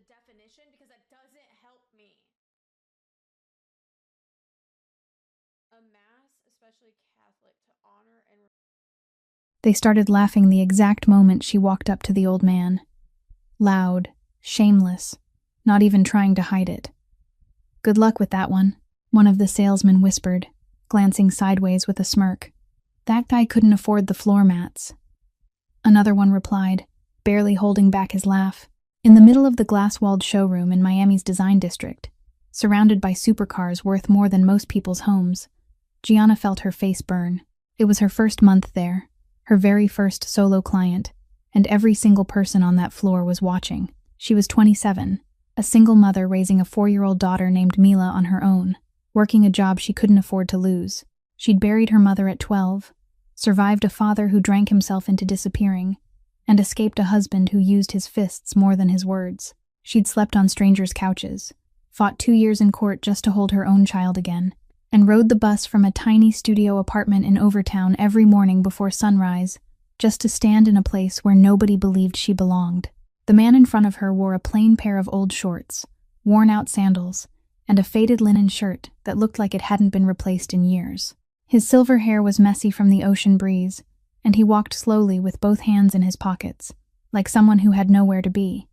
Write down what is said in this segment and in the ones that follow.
definition because that doesn't help me. A mass, especially Catholic, to honor and... They started laughing the exact moment she walked up to the old man. Loud, shameless, not even trying to hide it. "Good luck with that one of the salesmen whispered, glancing sideways with a smirk. "That guy couldn't afford the floor mats." Another one replied, barely holding back his laugh. In the middle of the glass-walled showroom in Miami's design district, surrounded by supercars worth more than most people's homes, Gianna felt her face burn. It was her first month there, her very first solo client, and every single person on that floor was watching. She was 27, a single mother raising a 4-year-old daughter named Mila on her own, working a job she couldn't afford to lose. She'd buried her mother at 12, survived a father who drank himself into disappearing, and escaped a husband who used his fists more than his words. She'd slept on strangers' couches, fought 2 years in court just to hold her own child again, and rode the bus from a tiny studio apartment in Overtown every morning before sunrise, just to stand in a place where nobody believed she belonged. The man in front of her wore a plain pair of old shorts, worn-out sandals, and a faded linen shirt that looked like it hadn't been replaced in years. His silver hair was messy from the ocean breeze, and he walked slowly with both hands in his pockets, like someone who had nowhere to be.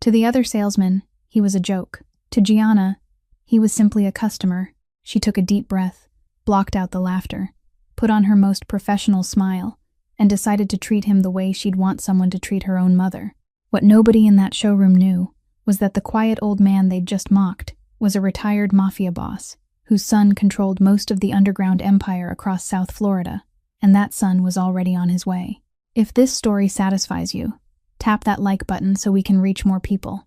To the other salesman, he was a joke. To Gianna, he was simply a customer. She took a deep breath, blocked out the laughter, put on her most professional smile, and decided to treat him the way she'd want someone to treat her own mother. What nobody in that showroom knew was that the quiet old man they'd just mocked was a retired Mafia boss whose son controlled most of the underground empire across South Florida, and that son was already on his way. If this story satisfies you, tap that like button so we can reach more people.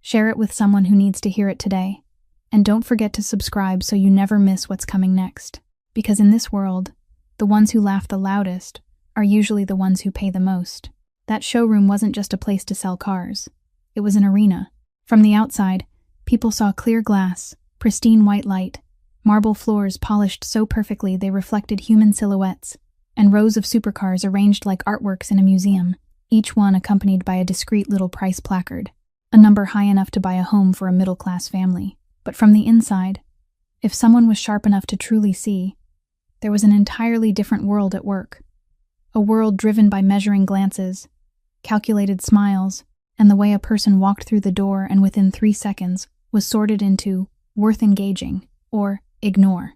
Share it with someone who needs to hear it today, and don't forget to subscribe so you never miss what's coming next. Because in this world, the ones who laugh the loudest are usually the ones who pay the most. That showroom wasn't just a place to sell cars. It was an arena. From the outside, people saw clear glass, pristine white light, marble floors polished so perfectly they reflected human silhouettes, and rows of supercars arranged like artworks in a museum, each one accompanied by a discreet little price placard, a number high enough to buy a home for a middle-class family. But from the inside, if someone was sharp enough to truly see, there was an entirely different world at work. A world driven by measuring glances, calculated smiles, and the way a person walked through the door and within 3 seconds was sorted into worth engaging or ignore.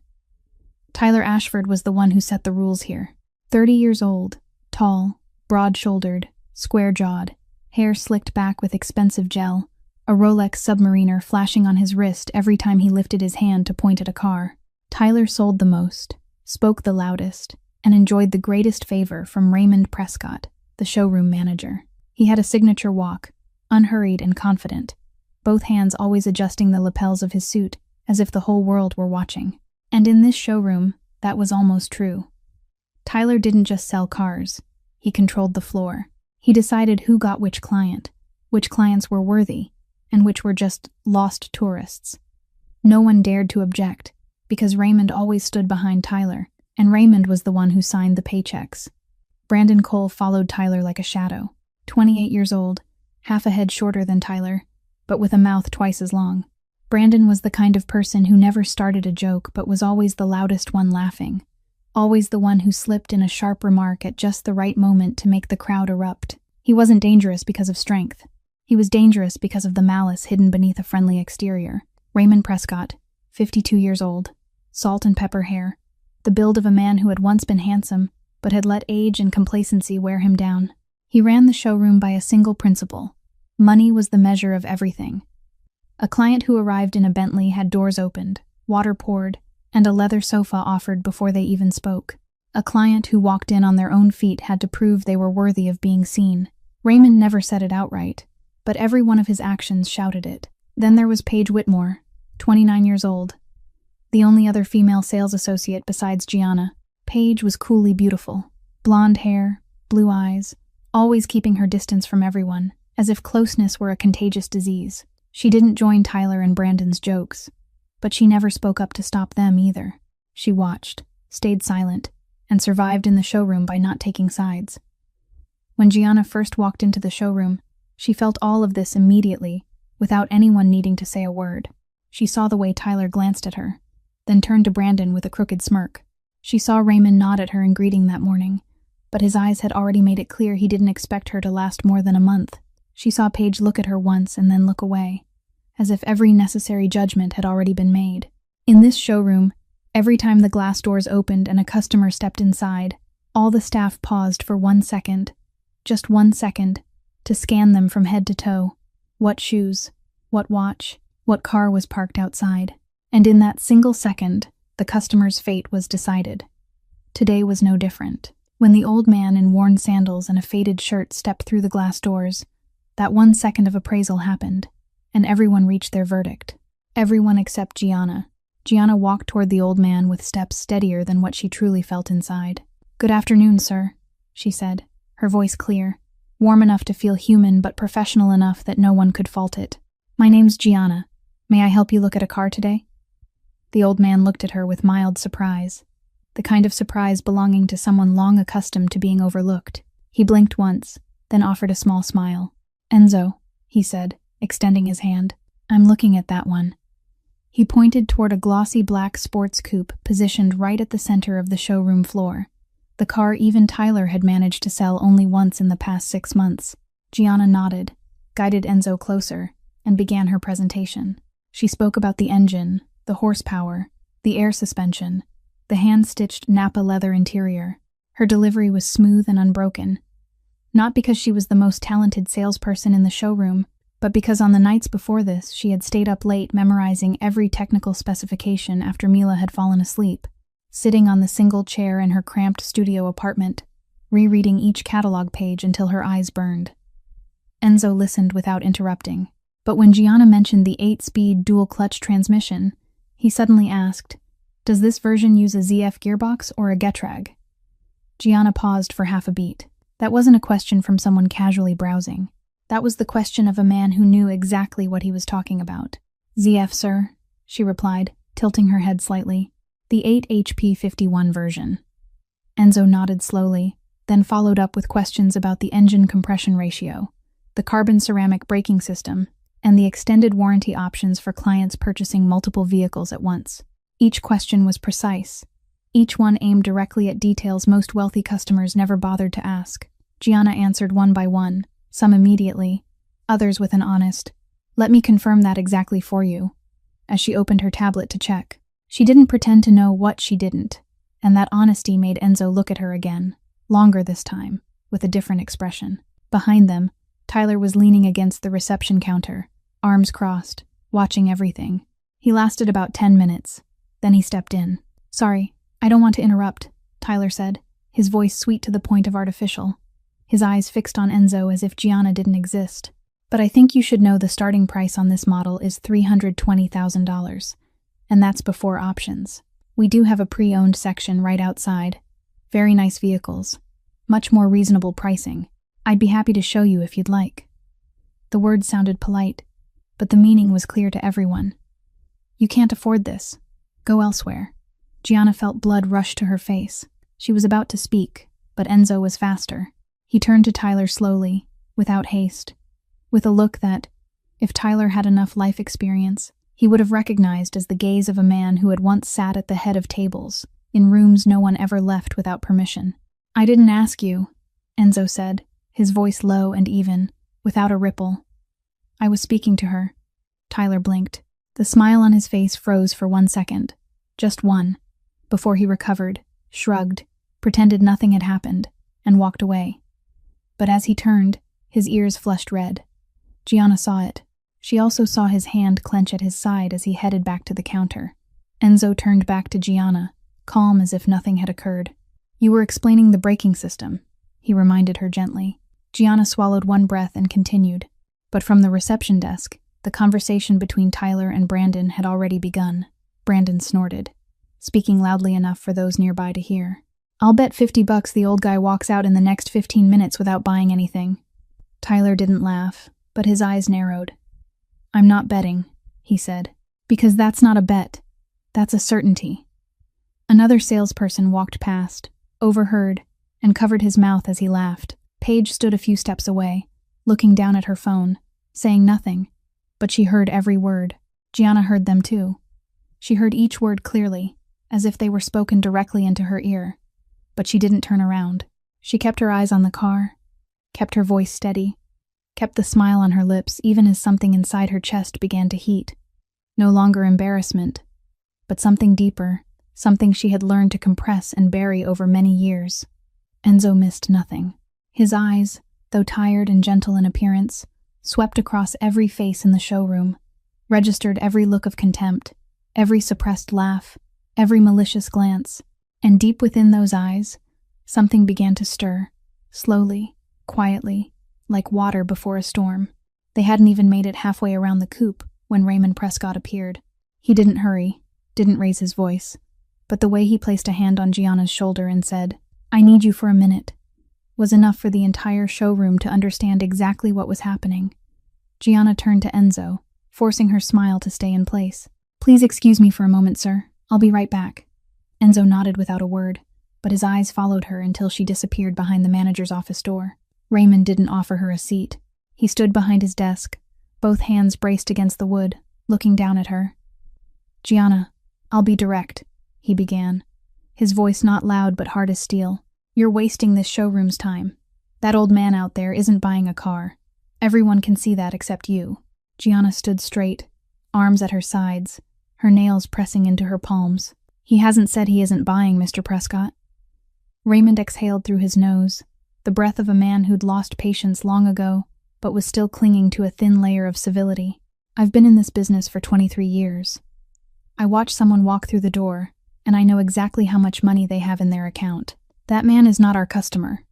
Tyler Ashford was the one who set the rules here. 30 years old, tall, broad-shouldered, square-jawed, hair slicked back with expensive gel, a Rolex Submariner flashing on his wrist every time he lifted his hand to point at a car. Tyler sold the most, spoke the loudest, and enjoyed the greatest favor from Raymond Prescott, the showroom manager. He had a signature walk, unhurried and confident, both hands always adjusting the lapels of his suit as if the whole world were watching. And in this showroom, that was almost true. Tyler didn't just sell cars, he controlled the floor. He decided who got which clients were worthy, and which were just lost tourists. No one dared to object, because Raymond always stood behind Tyler, and Raymond was the one who signed the paychecks. Brandon Cole followed Tyler like a shadow, 28 years old, half a head shorter than Tyler, but with a mouth twice as long. Brandon was the kind of person who never started a joke but was always the loudest one laughing, always the one who slipped in a sharp remark at just the right moment to make the crowd erupt. He wasn't dangerous because of strength. He was dangerous because of the malice hidden beneath a friendly exterior. Raymond Prescott, 52 years old, salt and pepper hair, the build of a man who had once been handsome, but had let age and complacency wear him down. He ran the showroom by a single principle. Money was the measure of everything. A client who arrived in a Bentley had doors opened, water poured, and a leather sofa offered before they even spoke. A client who walked in on their own feet had to prove they were worthy of being seen. Raymond never said it outright, but every one of his actions shouted it. Then there was Paige Whitmore, 29 years old, the only other female sales associate besides Gianna. Paige was coolly beautiful, blonde hair, blue eyes, always keeping her distance from everyone, as if closeness were a contagious disease. She didn't join Tyler and Brandon's jokes, but she never spoke up to stop them either. She watched, stayed silent, and survived in the showroom by not taking sides. When Gianna first walked into the showroom, She felt all of this immediately, without anyone needing to say a word. She saw the way Tyler glanced at her, then turned to Brandon with a crooked smirk. She saw Raymond nod at her in greeting that morning, but his eyes had already made it clear he didn't expect her to last more than a month. She saw Paige look at her once and then look away, as if every necessary judgment had already been made. In this showroom, every time the glass doors opened and a customer stepped inside, all the staff paused for 1 second, just 1 second, to scan them from head to toe. What shoes, what watch, what car was parked outside. And in that single second, the customer's fate was decided. Today was no different. When the old man in worn sandals and a faded shirt stepped through the glass doors, that 1 second of appraisal happened, and everyone reached their verdict. Everyone except Gianna. Gianna walked toward the old man with steps steadier than what she truly felt inside. "Good afternoon, sir," she said, her voice clear, warm enough to feel human but professional enough that no one could fault it. "My name's Gianna. May I help you look at a car today?" The old man looked at her with mild surprise, the kind of surprise belonging to someone long accustomed to being overlooked. He blinked once, then offered a small smile. "Enzo," he said, extending his hand. "I'm looking at that one." He pointed toward a glossy black sports coupe positioned right at the center of the showroom floor, the car even Tyler had managed to sell only once in the past 6 months. Gianna nodded, guided Enzo closer, and began her presentation. She spoke about the engine, the horsepower, the air suspension, the hand-stitched Napa leather interior. Her delivery was smooth and unbroken. Not because she was the most talented salesperson in the showroom, but because on the nights before this she had stayed up late memorizing every technical specification after Mila had fallen asleep, sitting on the single chair in her cramped studio apartment, rereading each catalog page until her eyes burned. Enzo listened without interrupting, but when Gianna mentioned the 8-speed dual-clutch transmission, he suddenly asked, "Does this version use a ZF gearbox or a Getrag?" Gianna paused for half a beat. That wasn't a question from someone casually browsing. That was the question of a man who knew exactly what he was talking about. "ZF, sir," she replied, tilting her head slightly. "The 8HP51 version." Enzo nodded slowly, then followed up with questions about the engine compression ratio, the carbon ceramic braking system, and the extended warranty options for clients purchasing multiple vehicles at once. Each question was precise. Each one aimed directly at details most wealthy customers never bothered to ask. Gianna answered one by one, some immediately, others with an honest, "Let me confirm that exactly for you," as she opened her tablet to check. She didn't pretend to know what she didn't, and that honesty made Enzo look at her again, longer this time, with a different expression. Behind them, Tyler was leaning against the reception counter, arms crossed, watching everything. He lasted about 10 minutes. Then he stepped in. "Sorry, I don't want to interrupt," Tyler said, his voice sweet to the point of artificial, his eyes fixed on Enzo as if Gianna didn't exist. "But I think you should know the starting price on this model is $320,000, and that's before options. We do have a pre-owned section right outside. Very nice vehicles. Much more reasonable pricing. I'd be happy to show you if you'd like." The words sounded polite, but the meaning was clear to everyone. "You can't afford this. Go elsewhere." Gianna felt blood rush to her face. She was about to speak, but Enzo was faster. He turned to Tyler slowly, without haste, with a look that, if Tyler had enough life experience, he would have recognized as the gaze of a man who had once sat at the head of tables, in rooms no one ever left without permission. "I didn't ask you," Enzo said, his voice low and even, without a ripple. "I was speaking to her." Tyler blinked. The smile on his face froze for 1 second. Just one. Before he recovered, shrugged, pretended nothing had happened, and walked away. But as he turned, his ears flushed red. Gianna saw it. She also saw his hand clench at his side as he headed back to the counter. Enzo turned back to Gianna, calm as if nothing had occurred. "You were explaining the braking system," he reminded her gently. Gianna swallowed one breath and continued. But from the reception desk, the conversation between Tyler and Brandon had already begun. Brandon snorted, speaking loudly enough for those nearby to hear. "I'll bet $50 the old guy walks out in the next 15 minutes without buying anything." Tyler didn't laugh, but his eyes narrowed. "I'm not betting," he said, "because that's not a bet. That's a certainty." Another salesperson walked past, overheard, and covered his mouth as he laughed. Paige stood a few steps away, looking down at her phone, saying nothing, but she heard every word. Gianna heard them too. She heard each word clearly, as if they were spoken directly into her ear, but she didn't turn around. She kept her eyes on the car, kept her voice steady, kept the smile on her lips even as something inside her chest began to heat. No longer embarrassment, but something deeper, something she had learned to compress and bury over many years. Enzo missed nothing. His eyes, though tired and gentle in appearance, swept across every face in the showroom, registered every look of contempt, every suppressed laugh, every malicious glance, and deep within those eyes, something began to stir, slowly, quietly, like water before a storm. They hadn't even made it halfway around the coupe when Raymond Prescott appeared. He didn't hurry, didn't raise his voice, but the way he placed a hand on Gianna's shoulder and said, "I need you for a minute," was enough for the entire showroom to understand exactly what was happening. Gianna turned to Enzo, forcing her smile to stay in place. "Please excuse me for a moment, sir. I'll be right back." Enzo nodded without a word, but his eyes followed her until she disappeared behind the manager's office door. Raymond didn't offer her a seat. He stood behind his desk, both hands braced against the wood, looking down at her. "Gianna, I'll be direct," he began, his voice not loud but hard as steel. "You're wasting this showroom's time. That old man out there isn't buying a car. Everyone can see that except you." Gianna stood straight, arms at her sides, her nails pressing into her palms. "He hasn't said he isn't buying, Mr. Prescott." Raymond exhaled through his nose, the breath of a man who'd lost patience long ago, but was still clinging to a thin layer of civility. "I've been in this business for 23 years. I watched someone walk through the door, and I know exactly how much money they have in their account. That man is not our customer."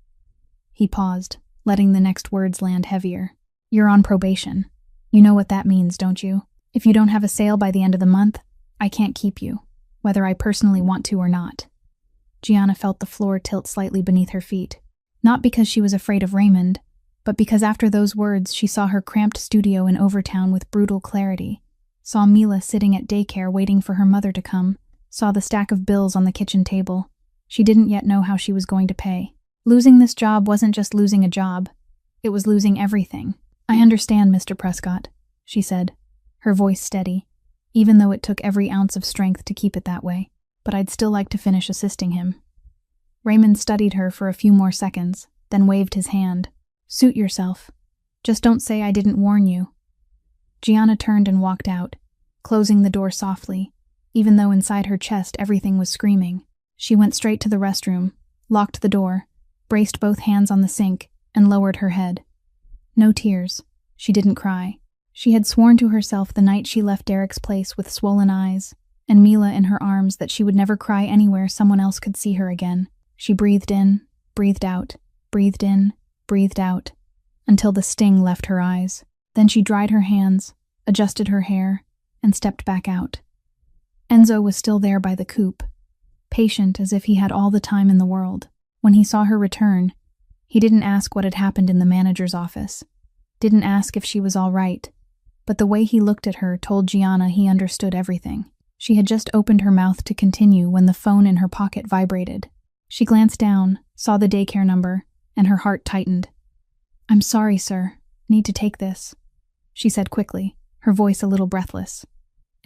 He paused, letting the next words land heavier. "You're on probation. You know what that means, don't you? If you don't have a sale by the end of the month, I can't keep you, whether I personally want to or not." Gianna felt the floor tilt slightly beneath her feet, not because she was afraid of Raymond, but because after those words she saw her cramped studio in Overtown with brutal clarity, saw Mila sitting at daycare waiting for her mother to come, saw the stack of bills on the kitchen table. She didn't yet know how she was going to pay. Losing this job wasn't just losing a job, it was losing everything. "I understand, Mr. Prescott," she said, her voice steady, even though it took every ounce of strength to keep it that way. "But I'd still like to finish assisting him." Raymond studied her for a few more seconds, then waved his hand. "Suit yourself. Just don't say I didn't warn you." Gianna turned and walked out, closing the door softly, even though inside her chest everything was screaming. She went straight to the restroom, locked the door, braced both hands on the sink, and lowered her head. No tears. She didn't cry. She had sworn to herself the night she left Derek's place with swollen eyes, and Mila in her arms that she would never cry anywhere someone else could see her again. She breathed in, breathed out, breathed in, breathed out, until the sting left her eyes. Then she dried her hands, adjusted her hair, and stepped back out. Enzo was still there by the coupe, patient as if he had all the time in the world. When he saw her return, he didn't ask what had happened in the manager's office, didn't ask if she was all right, but the way he looked at her told Gianna he understood everything. She had just opened her mouth to continue when the phone in her pocket vibrated. She glanced down, saw the daycare number, and her heart tightened. "I'm sorry, sir. Need to take this," she said quickly, her voice a little breathless.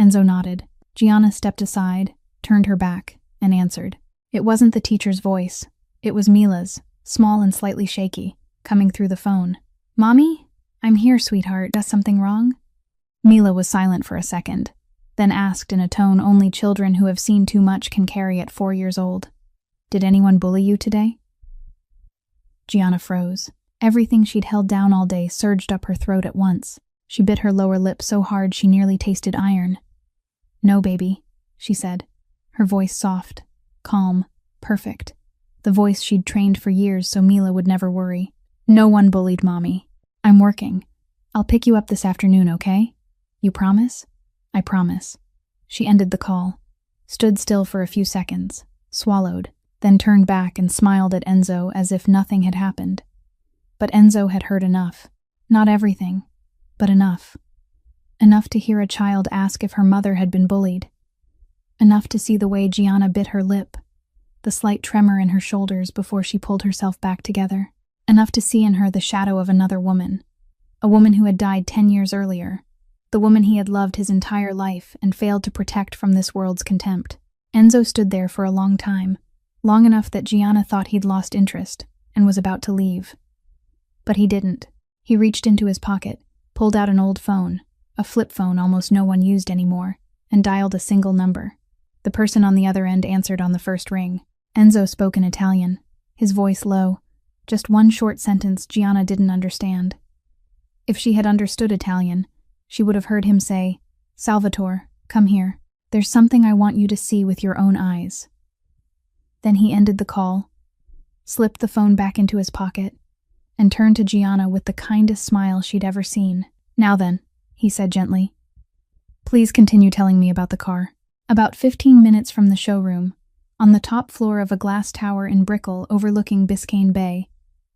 Enzo nodded. Gianna stepped aside, turned her back, and answered. It wasn't the teacher's voice. It was Mila's, small and slightly shaky, coming through the phone. "Mommy? I'm here, sweetheart. Does something wrong?" Mila was silent for a second, then asked in a tone only children who have seen too much can carry at 4 years old. "Did anyone bully you today?" Gianna froze. Everything she'd held down all day surged up her throat at once. She bit her lower lip so hard she nearly tasted iron. "No, baby," she said, her voice soft, calm, perfect, the voice she'd trained for years so Mila would never worry. "No one bullied Mommy. I'm working. I'll pick you up this afternoon, okay? You promise?" "I promise." She ended the call, stood still for a few seconds, swallowed, then turned back and smiled at Enzo as if nothing had happened. But Enzo had heard enough. Not everything, but enough. Enough to hear a child ask if her mother had been bullied. Enough to see the way Gianna bit her lip, the slight tremor in her shoulders before she pulled herself back together. Enough to see in her the shadow of another woman, a woman who had died 10 years earlier, the woman he had loved his entire life and failed to protect from this world's contempt. Enzo stood there for a long time, long enough that Gianna thought he'd lost interest and was about to leave. But he didn't. He reached into his pocket, pulled out an old phone, a flip phone almost no one used anymore, and dialed a single number. The person on the other end answered on the first ring. Enzo spoke in Italian, his voice low, just one short sentence Gianna didn't understand. If she had understood Italian, she would have heard him say, "Salvatore, come here. There's something I want you to see with your own eyes." Then he ended the call, slipped the phone back into his pocket, and turned to Gianna with the kindest smile she'd ever seen. "Now then," he said gently, "please continue telling me about the car." About 15 minutes from the showroom, on the top floor of a glass tower in Brickell overlooking Biscayne Bay,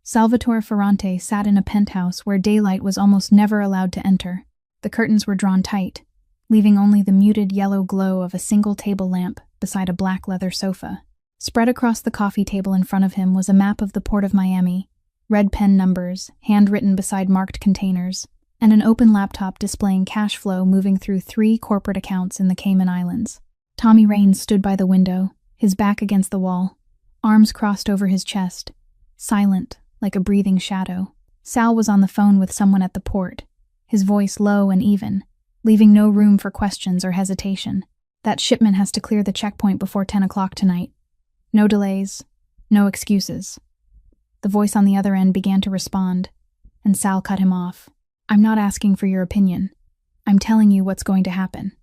Salvatore Ferrante sat in a penthouse where daylight was almost never allowed to enter. The curtains were drawn tight, leaving only the muted yellow glow of a single table lamp beside a black leather sofa. Spread across the coffee table in front of him was a map of the Port of Miami, red pen numbers, handwritten beside marked containers, and an open laptop displaying cash flow moving through 3 corporate accounts in the Cayman Islands. Tommy Raines stood by the window, his back against the wall, arms crossed over his chest, silent, like a breathing shadow. Sal was on the phone with someone at the port, his voice low and even, leaving no room for questions or hesitation. "That shipment has to clear the checkpoint before 10 o'clock tonight. No delays, no excuses." The voice on the other end began to respond, and Sal cut him off. "I'm not asking for your opinion. I'm telling you what's going to happen."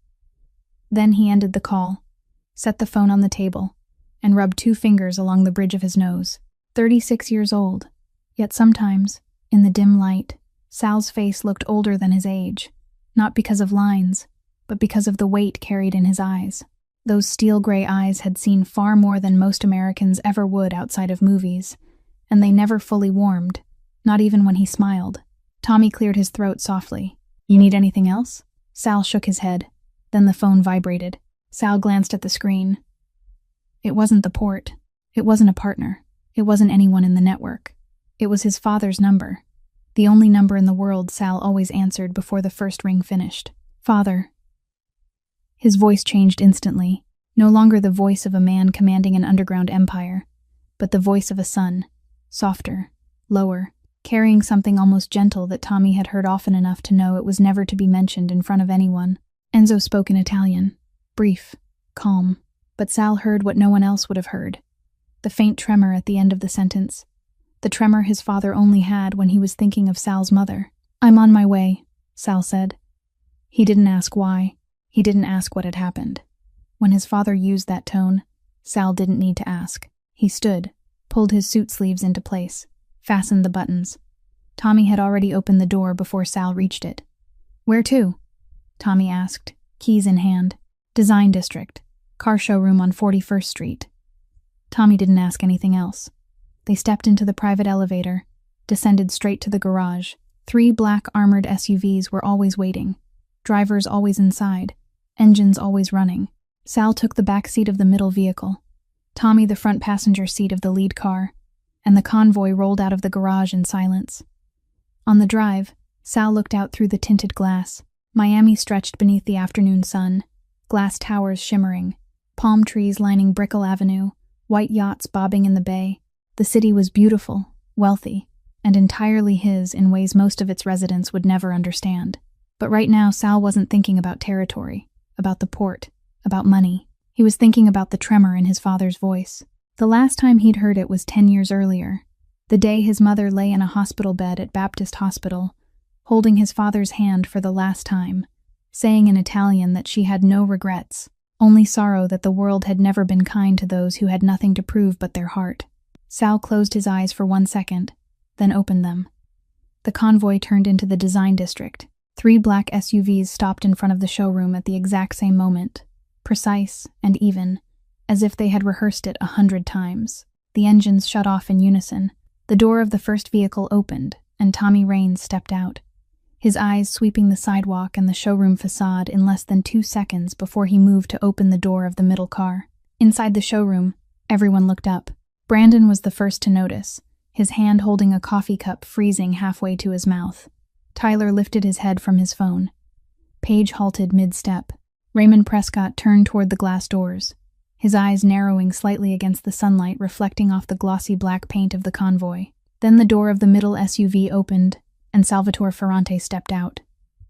Then he ended the call, set the phone on the table, and rubbed 2 fingers along the bridge of his nose. 36 years old, yet sometimes, in the dim light, Sal's face looked older than his age, not because of lines, but because of the weight carried in his eyes. Those steel-gray eyes had seen far more than most Americans ever would outside of movies, and they never fully warmed, not even when he smiled. Tommy cleared his throat softly. "You need anything else?" Sal shook his head. Then the phone vibrated. Sal glanced at the screen. It wasn't the port. It wasn't a partner. It wasn't anyone in the network. It was his father's number. The only number in the world Sal always answered before the first ring finished. "Father." His voice changed instantly, no longer the voice of a man commanding an underground empire, but the voice of a son, softer, lower, carrying something almost gentle that Tommy had heard often enough to know it was never to be mentioned in front of anyone. Enzo spoke in Italian, brief, calm, but Sal heard what no one else would have heard. The faint tremor at the end of the sentence. The tremor his father only had when he was thinking of Sal's mother. "I'm on my way," Sal said. He didn't ask why. He didn't ask what had happened. When his father used that tone, Sal didn't need to ask. He stood, pulled his suit sleeves into place, fastened the buttons. Tommy had already opened the door before Sal reached it. "Where to?" Tommy asked, keys in hand. "Design District, car showroom on 41st Street. Tommy didn't ask anything else. They stepped into the private elevator, descended straight to the garage. 3 black armored SUVs were always waiting, drivers always inside, engines always running. Sal took the back seat of the middle vehicle, Tommy the front passenger seat of the lead car, and the convoy rolled out of the garage in silence. On the drive, Sal looked out through the tinted glass. Miami stretched beneath the afternoon sun, glass towers shimmering, palm trees lining Brickell Avenue, white yachts bobbing in the bay. The city was beautiful, wealthy, and entirely his in ways most of its residents would never understand. But right now Sal wasn't thinking about territory, about the port, about money. He was thinking about the tremor in his father's voice. The last time he'd heard it was 10 years earlier, the day his mother lay in a hospital bed at Baptist Hospital, holding his father's hand for the last time, saying in Italian that she had no regrets, only sorrow that the world had never been kind to those who had nothing to prove but their heart. Sal closed his eyes for 1 second, then opened them. The convoy turned into the Design District. 3 black SUVs stopped in front of the showroom at the exact same moment, precise and even, as if they had rehearsed it 100 times. The engines shut off in unison. The door of the first vehicle opened, and Tommy Raines stepped out, his eyes sweeping the sidewalk and the showroom facade in less than 2 seconds before he moved to open the door of the middle car. Inside the showroom, everyone looked up. Brandon was the first to notice, his hand holding a coffee cup freezing halfway to his mouth. Tyler lifted his head from his phone. Paige halted mid-step. Raymond Prescott turned toward the glass doors, his eyes narrowing slightly against the sunlight reflecting off the glossy black paint of the convoy. Then the door of the middle SUV opened, and Salvatore Ferrante stepped out.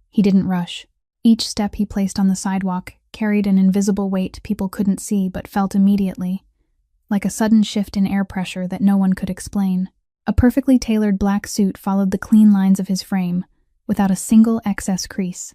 He didn't rush. Each step he placed on the sidewalk carried an invisible weight people couldn't see but felt immediately, like a sudden shift in air pressure that no one could explain. A perfectly tailored black suit followed the clean lines of his frame, without a single excess crease.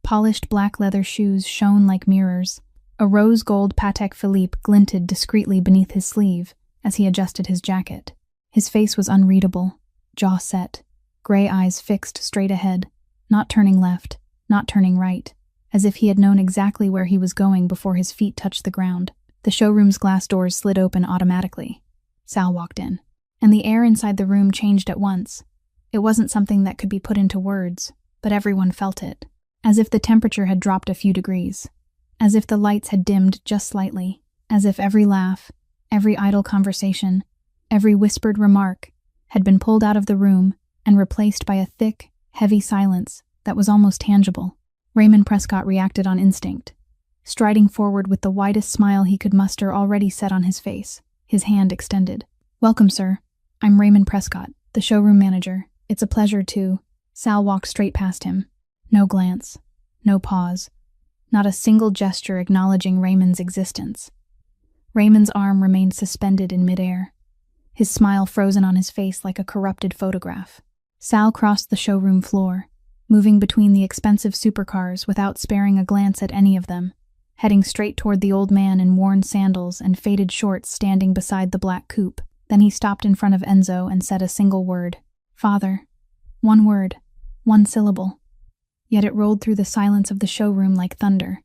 Polished black leather shoes shone like mirrors. A rose gold Patek Philippe glinted discreetly beneath his sleeve as he adjusted his jacket. His face was unreadable, jaw set, gray eyes fixed straight ahead, not turning left, not turning right, as if he had known exactly where he was going before his feet touched the ground. The showroom's glass doors slid open automatically. Sal walked in, and the air inside the room changed at once. It wasn't something that could be put into words, but everyone felt it, as if the temperature had dropped a few degrees, as if the lights had dimmed just slightly, as if every laugh, every idle conversation, every whispered remark had been pulled out of the room and replaced by a thick, heavy silence that was almost tangible. Raymond Prescott reacted on instinct, striding forward with the widest smile he could muster already set on his face, his hand extended. "Welcome, sir. I'm Raymond Prescott, the showroom manager. It's a pleasure to—" Sal walked straight past him. No glance, no pause, not a single gesture acknowledging Raymond's existence. Raymond's arm remained suspended in midair, his smile frozen on his face like a corrupted photograph. Sal crossed the showroom floor, moving between the expensive supercars without sparing a glance at any of them, heading straight toward the old man in worn sandals and faded shorts standing beside the black coupe. Then he stopped in front of Enzo and said a single word. "Father." One word, one syllable. Yet it rolled through the silence of the showroom like thunder.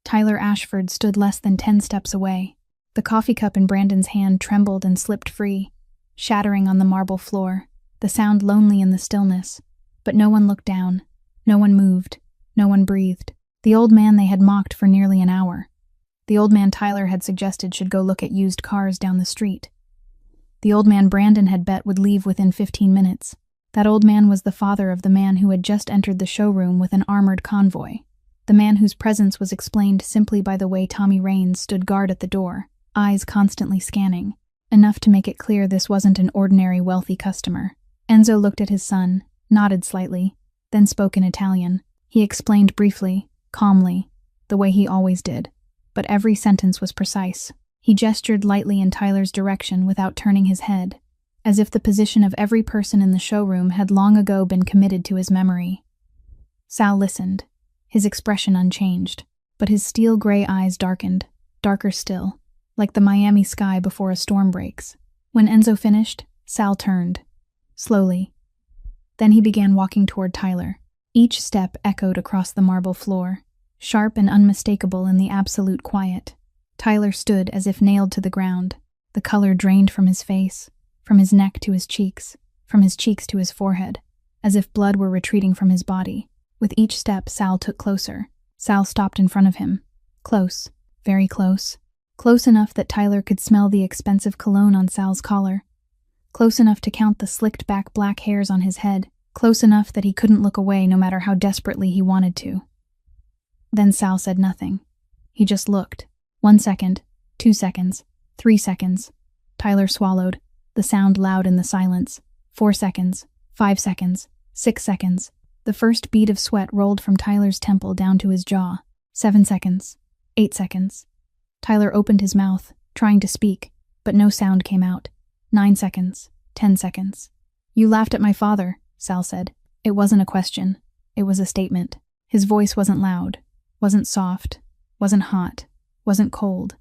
Tyler Ashford stood less than 10 steps away. The coffee cup in Brandon's hand trembled and slipped free, shattering on the marble floor, the sound lonely in the stillness. But no one looked down, no one moved, no one breathed. The old man they had mocked for nearly an hour. The old man Tyler had suggested should go look at used cars down the street. The old man Brandon had bet would leave within 15 minutes. That old man was the father of the man who had just entered the showroom with an armored convoy, the man whose presence was explained simply by the way Tommy Raines stood guard at the door, eyes constantly scanning, enough to make it clear this wasn't an ordinary wealthy customer. Enzo looked at his son, nodded slightly, then spoke in Italian. He explained briefly, calmly, the way he always did, but every sentence was precise. He gestured lightly in Tyler's direction without turning his head, as if the position of every person in the showroom had long ago been committed to his memory. Sal listened, his expression unchanged, but his steel-gray eyes darkened, darker still, like the Miami sky before a storm breaks. When Enzo finished, Sal turned, slowly. Then he began walking toward Tyler. Each step echoed across the marble floor, sharp and unmistakable in the absolute quiet. Tyler stood as if nailed to the ground, the color drained from his face, from his neck to his cheeks, from his cheeks to his forehead, as if blood were retreating from his body. With each step, Sal took closer. Sal stopped in front of him. Close, very close. Close enough that Tyler could smell the expensive cologne on Sal's collar. Close enough to count the slicked-back black hairs on his head. Close enough that he couldn't look away no matter how desperately he wanted to. Then Sal said nothing. He just looked. 1 second, 2 seconds, 3 seconds. Tyler swallowed, the sound loud in the silence. 4 seconds, 5 seconds, 6 seconds. The first bead of sweat rolled from Tyler's temple down to his jaw. 7 seconds, 8 seconds. Tyler opened his mouth, trying to speak, but no sound came out. 9 seconds, 10 seconds. "You laughed at my father," Sal said. It wasn't a question. It was a statement. His voice wasn't loud, wasn't soft, wasn't hot, wasn't cold.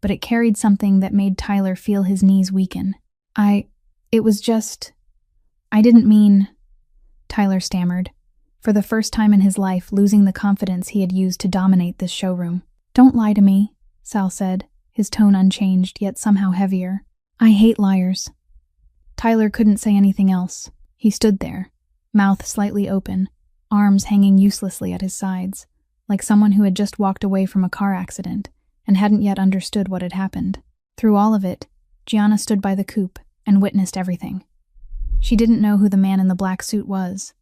But it carried something that made Tyler feel his knees weaken. It was just... I didn't mean... Tyler stammered, for the first time in his life losing the confidence he had used to dominate this showroom. "Don't lie to me," Sal said, his tone unchanged, yet somehow heavier. "I hate liars." Tyler couldn't say anything else. He stood there, mouth slightly open, arms hanging uselessly at his sides, like someone who had just walked away from a car accident and hadn't yet understood what had happened. Through all of it, Gianna stood by the coupe and witnessed everything. She didn't know who the man in the black suit was,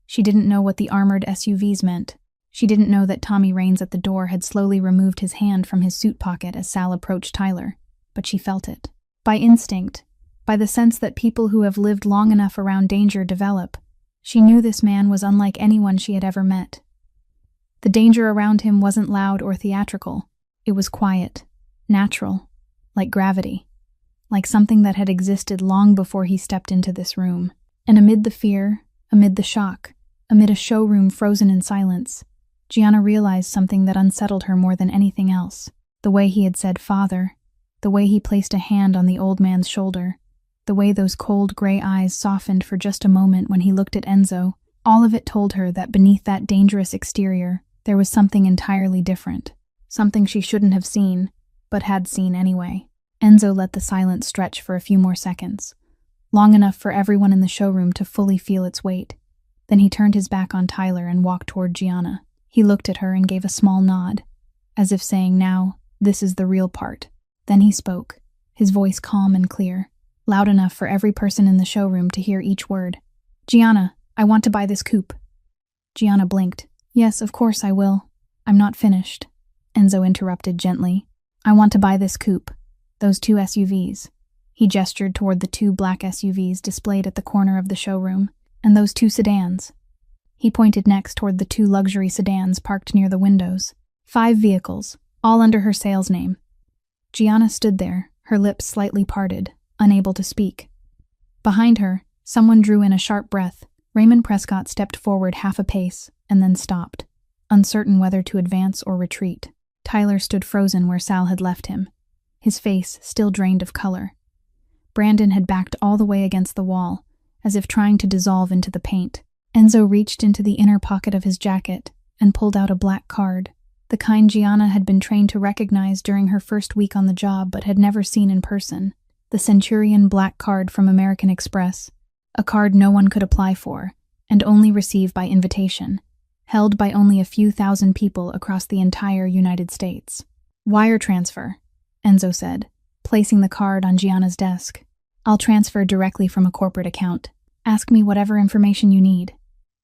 She didn't know what the armored SUVs meant. She didn't know that Tommy Raines at the door had slowly removed his hand from his suit pocket as Sal approached Tyler, but she felt it. By instinct, by the sense that people who have lived long enough around danger develop, she knew this man was unlike anyone she had ever met. The danger around him wasn't loud or theatrical. It was quiet, natural, like gravity, like something that had existed long before he stepped into this room. And amid the fear, amid the shock, amid a showroom frozen in silence, Gianna realized something that unsettled her more than anything else. The way he had said "father," the way he placed a hand on the old man's shoulder, the way those cold gray eyes softened for just a moment when he looked at Enzo, all of it told her that beneath that dangerous exterior, there was something entirely different. Something she shouldn't have seen, but had seen anyway. Enzo let the silence stretch for a few more seconds, long enough for everyone in the showroom to fully feel its weight. Then he turned his back on Tyler and walked toward Gianna. He looked at her and gave a small nod, as if saying, "Now, this is the real part." Then he spoke, his voice calm and clear, loud enough for every person in the showroom to hear each word. "Gianna, I want to buy this coupe." Gianna blinked. "Yes, of course I will. I'm not finished," Enzo interrupted gently. "I want to buy this coupe. Those two SUVs." He gestured toward the two black SUVs displayed at the corner of the showroom, and those two sedans. He pointed next toward the two luxury sedans parked near the windows. 5 vehicles, all under her sales name. Gianna stood there, her lips slightly parted, unable to speak. Behind her, someone drew in a sharp breath. Raymond Prescott stepped forward half a pace, and then stopped, uncertain whether to advance or retreat. Tyler stood frozen where Sal had left him, his face still drained of color. Brandon had backed all the way against the wall, as if trying to dissolve into the paint. Enzo reached into the inner pocket of his jacket and pulled out a black card, the kind Gianna had been trained to recognize during her first week on the job but had never seen in person. The Centurion black card from American Express, a card no one could apply for, and only receive by invitation, held by only a few thousand people across the entire United States. "Wire transfer," Enzo said, placing the card on Gianna's desk. "I'll transfer directly from a corporate account. Ask me whatever information you need."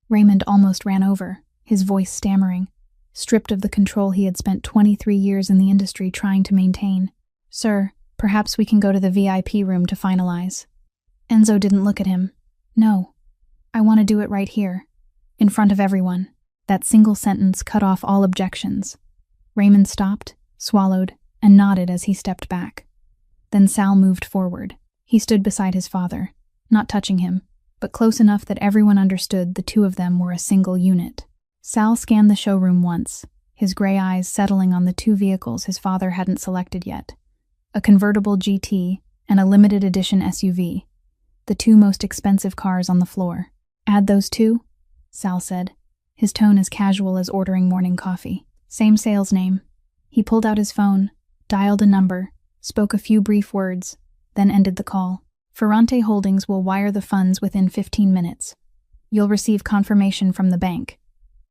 Raymond almost ran over, his voice stammering, stripped of the control he had spent 23 years in the industry trying to maintain. "Sir, perhaps we can go to the VIP room to finalize." Enzo didn't look at him. "No, I want to do it right here, in front of everyone." That single sentence cut off all objections. Raymond stopped, swallowed, and nodded as he stepped back. Then Sal moved forward. He stood beside his father, not touching him, but close enough that everyone understood the two of them were a single unit. Sal scanned the showroom once, his gray eyes settling on the 2 vehicles his father hadn't selected yet, a convertible GT and a limited edition SUV, the 2 most expensive cars on the floor. "Add those 2, Sal said, his tone as casual as ordering morning coffee. "Same sales name." He pulled out his phone, dialed a number, spoke a few brief words, then ended the call. "Ferrante Holdings will wire the funds within 15 minutes. You'll receive confirmation from the bank.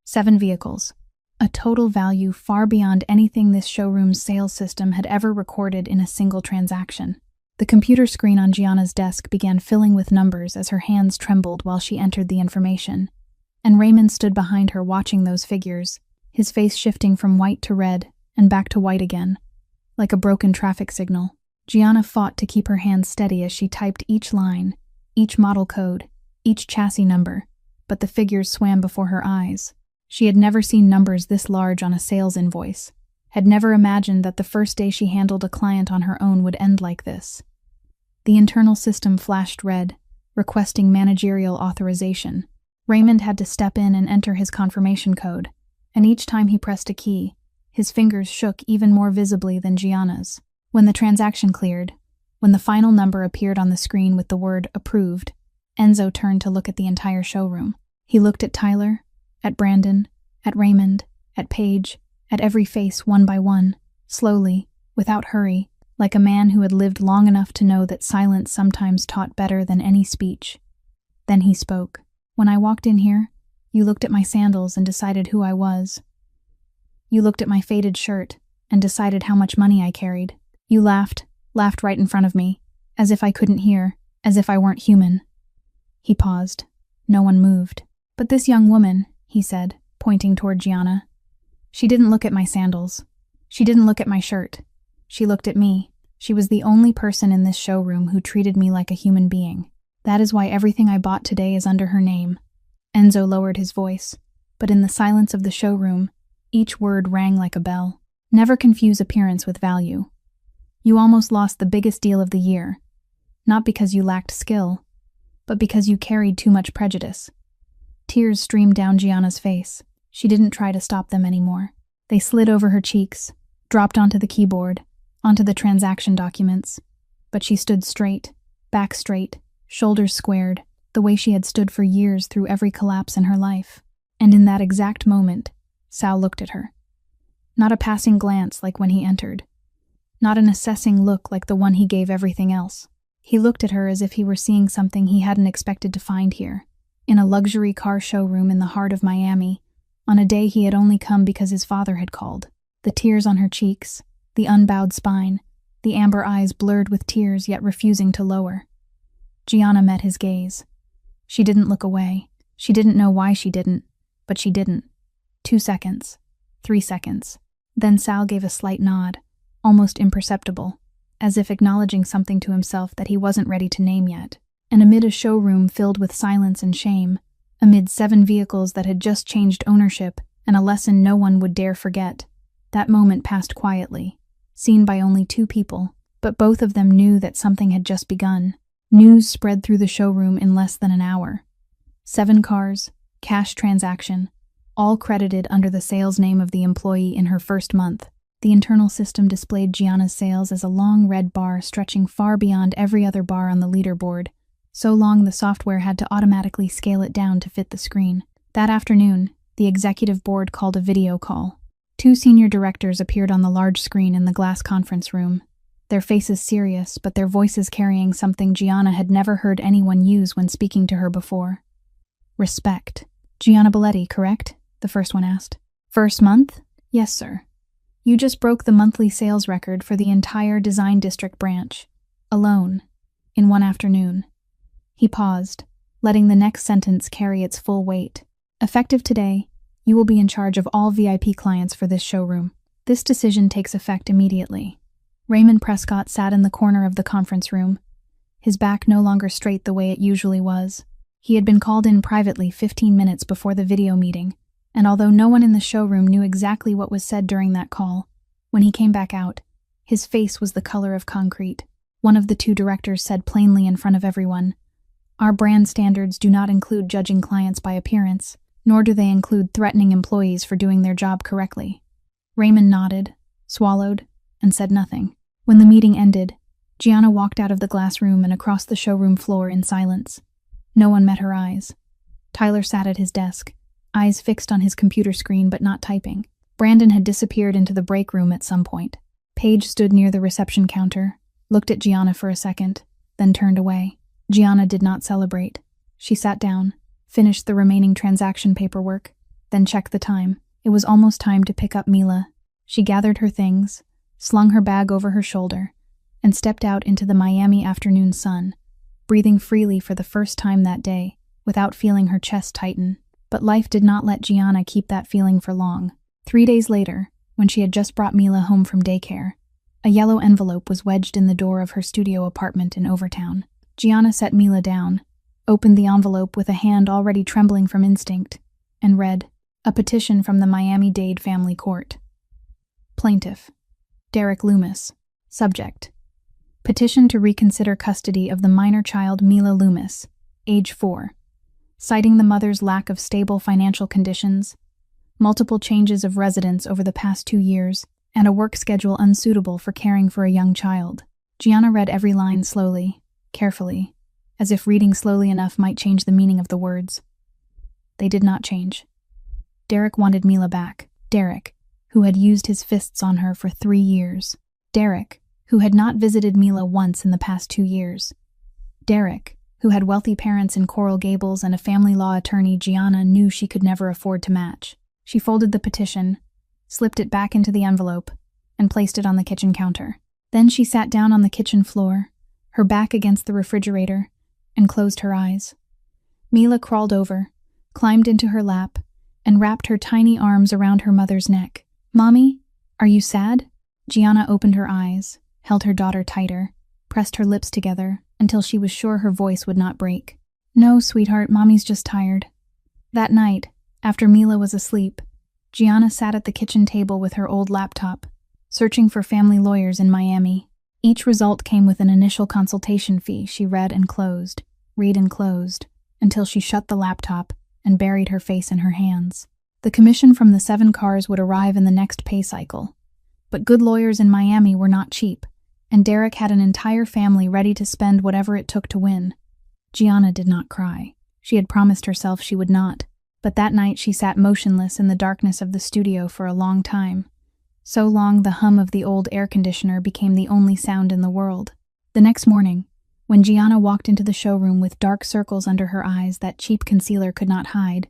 7 vehicles. A total value far beyond anything this showroom's sales system had ever recorded in a single transaction." The computer screen on Gianna's desk began filling with numbers as her hands trembled while she entered the information, and Raymond stood behind her watching those figures, his face shifting from white to red and back to white again, like a broken traffic signal. Gianna fought to keep her hands steady as she typed each line, each model code, each chassis number, but the figures swam before her eyes. She had never seen numbers this large on a sales invoice, had never imagined that the first day she handled a client on her own would end like this. The internal system flashed red, requesting managerial authorization. Raymond had to step in and enter his confirmation code, and each time he pressed a key, his fingers shook even more visibly than Gianna's. When the transaction cleared, when the final number appeared on the screen with the word "approved," Enzo turned to look at the entire showroom. He looked at Tyler, at Brandon, at Raymond, at Paige, at every face one by one, slowly, without hurry, like a man who had lived long enough to know that silence sometimes taught better than any speech. Then he spoke. "When I walked in here, you looked at my sandals and decided who I was. You looked at my faded shirt and decided how much money I carried. You laughed right in front of me, as if I couldn't hear, as if I weren't human." He paused. No one moved. But this young woman, he said, pointing toward Gianna. She didn't look at my sandals. She didn't look at my shirt. She looked at me. She was the only person in this showroom who treated me like a human being. That is why everything I bought today is under her name. Enzo lowered his voice, but in the silence of the showroom, each word rang like a bell. Never confuse appearance with value. You almost lost the biggest deal of the year, not because you lacked skill, but because you carried too much prejudice. Tears streamed down Gianna's face. She didn't try to stop them anymore. They slid over her cheeks, dropped onto the keyboard, onto the transaction documents. But she stood straight, back straight, shoulders squared, the way she had stood for years through every collapse in her life. And in that exact moment, Sal looked at her. Not a passing glance like when he entered. Not an assessing look like the one he gave everything else. He looked at her as if he were seeing something he hadn't expected to find here, in a luxury car showroom in the heart of Miami, on a day he had only come because his father had called. The tears on her cheeks, the unbowed spine, the amber eyes blurred with tears yet refusing to lower. Gianna met his gaze. She didn't look away. She didn't know why she didn't, but she didn't. 2 seconds. 3 seconds. Then Sal gave a slight nod, almost imperceptible, as if acknowledging something to himself that he wasn't ready to name yet. And amid a showroom filled with silence and shame, amid 7 vehicles that had just changed ownership and a lesson no one would dare forget, that moment passed quietly, seen by only 2 people, but both of them knew that something had just begun. News spread through the showroom in less than an hour. 7 cars, cash transaction, all credited under the sales name of the employee in her first month. The internal system displayed Gianna's sales as a long red bar stretching far beyond every other bar on the leaderboard, so long the software had to automatically scale it down to fit the screen. That afternoon, the executive board called a video call. 2 senior directors appeared on the large screen in the glass conference room, their faces serious, but their voices carrying something Gianna had never heard anyone use when speaking to her before. Respect. Gianna Belletti, correct? The first one asked. First month? Yes, sir. You just broke the monthly sales record for the entire Design District branch, alone, in one afternoon. He paused, letting the next sentence carry its full weight. Effective today, you will be in charge of all VIP clients for this showroom. This decision takes effect immediately. Raymond Prescott sat in the corner of the conference room, his back no longer straight the way it usually was. He had been called in privately 15 minutes before the video meeting, and although no one in the showroom knew exactly what was said during that call, when he came back out, his face was the color of concrete. One of the 2 directors said plainly in front of everyone, "Our brand standards do not include judging clients by appearance, nor do they include threatening employees for doing their job correctly." Raymond nodded, swallowed, and said nothing. When the meeting ended, Gianna walked out of the glass room and across the showroom floor in silence. No one met her eyes. Tyler sat at his desk, eyes fixed on his computer screen but not typing. Brandon had disappeared into the break room at some point. Paige stood near the reception counter, looked at Gianna for a second, then turned away. Gianna did not celebrate. She sat down, finished the remaining transaction paperwork, then checked the time. It was almost time to pick up Mila. She gathered her things, slung her bag over her shoulder, and stepped out into the Miami afternoon sun, breathing freely for the first time that day, without feeling her chest tighten. But life did not let Gianna keep that feeling for long. 3 days later, when she had just brought Mila home from daycare, a yellow envelope was wedged in the door of her studio apartment in Overtown. Gianna set Mila down, opened the envelope with a hand already trembling from instinct, and read, "A petition from the Miami-Dade Family Court. Plaintiff, Derek Loomis. Subject, petition to reconsider custody of the minor child Mila Loomis, age 4, citing the mother's lack of stable financial conditions, multiple changes of residence over the past 2 years, and a work schedule unsuitable for caring for a young child." Gianna read every line slowly, carefully, as if reading slowly enough might change the meaning of the words. They did not change. Derek wanted Mila back. Derek, who had used his fists on her for 3 years. Derek, who had not visited Mila once in the past 2 years. Derek, who had wealthy parents in Coral Gables and a family law attorney Gianna knew she could never afford to match. She folded the petition, slipped it back into the envelope, and placed it on the kitchen counter. Then she sat down on the kitchen floor, her back against the refrigerator, and closed her eyes. Mila crawled over, climbed into her lap, and wrapped her tiny arms around her mother's neck. "Mommy, are you sad?" Gianna opened her eyes, held her daughter tighter, pressed her lips together until she was sure her voice would not break. "No, sweetheart, Mommy's just tired." That night, after Mila was asleep, Gianna sat at the kitchen table with her old laptop, searching for family lawyers in Miami. Each result came with an initial consultation fee she read and closed, until she shut the laptop and buried her face in her hands. The commission from the 7 cars would arrive in the next pay cycle. But good lawyers in Miami were not cheap, and Derek had an entire family ready to spend whatever it took to win. Gianna did not cry. She had promised herself she would not, but that night she sat motionless in the darkness of the studio for a long time. So long the hum of the old air conditioner became the only sound in the world. The next morning, when Gianna walked into the showroom with dark circles under her eyes that cheap concealer could not hide,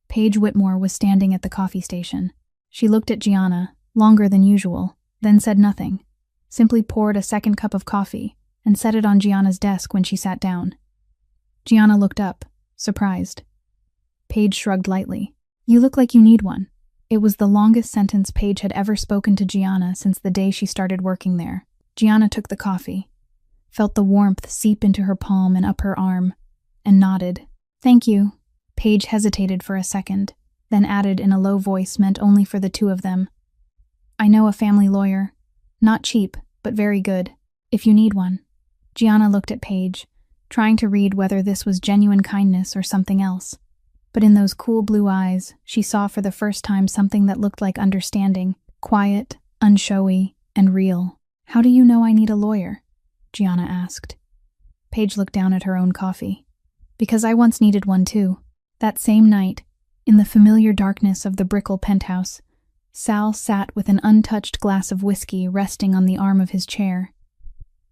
Paige Whitmore was standing at the coffee station. She looked at Gianna, longer than usual, then said nothing, simply poured a second cup of coffee and set it on Gianna's desk when she sat down. Gianna looked up, surprised. Paige shrugged lightly. "You look like you need one." It was the longest sentence Paige had ever spoken to Gianna since the day she started working there. Gianna took the coffee, felt the warmth seep into her palm and up her arm, and nodded. "Thank you." Paige hesitated for a second, then added in a low voice meant only for the two of them, "I know a family lawyer. Not cheap, but very good, if you need one." Gianna looked at Paige, trying to read whether this was genuine kindness or something else. But in those cool blue eyes, she saw for the first time something that looked like understanding, quiet, unshowy, and real. "How do you know I need a lawyer?" Gianna asked. Paige looked down at her own coffee. "Because I once needed one too." That same night, in the familiar darkness of the Brickell penthouse, Sal sat with an untouched glass of whiskey resting on the arm of his chair.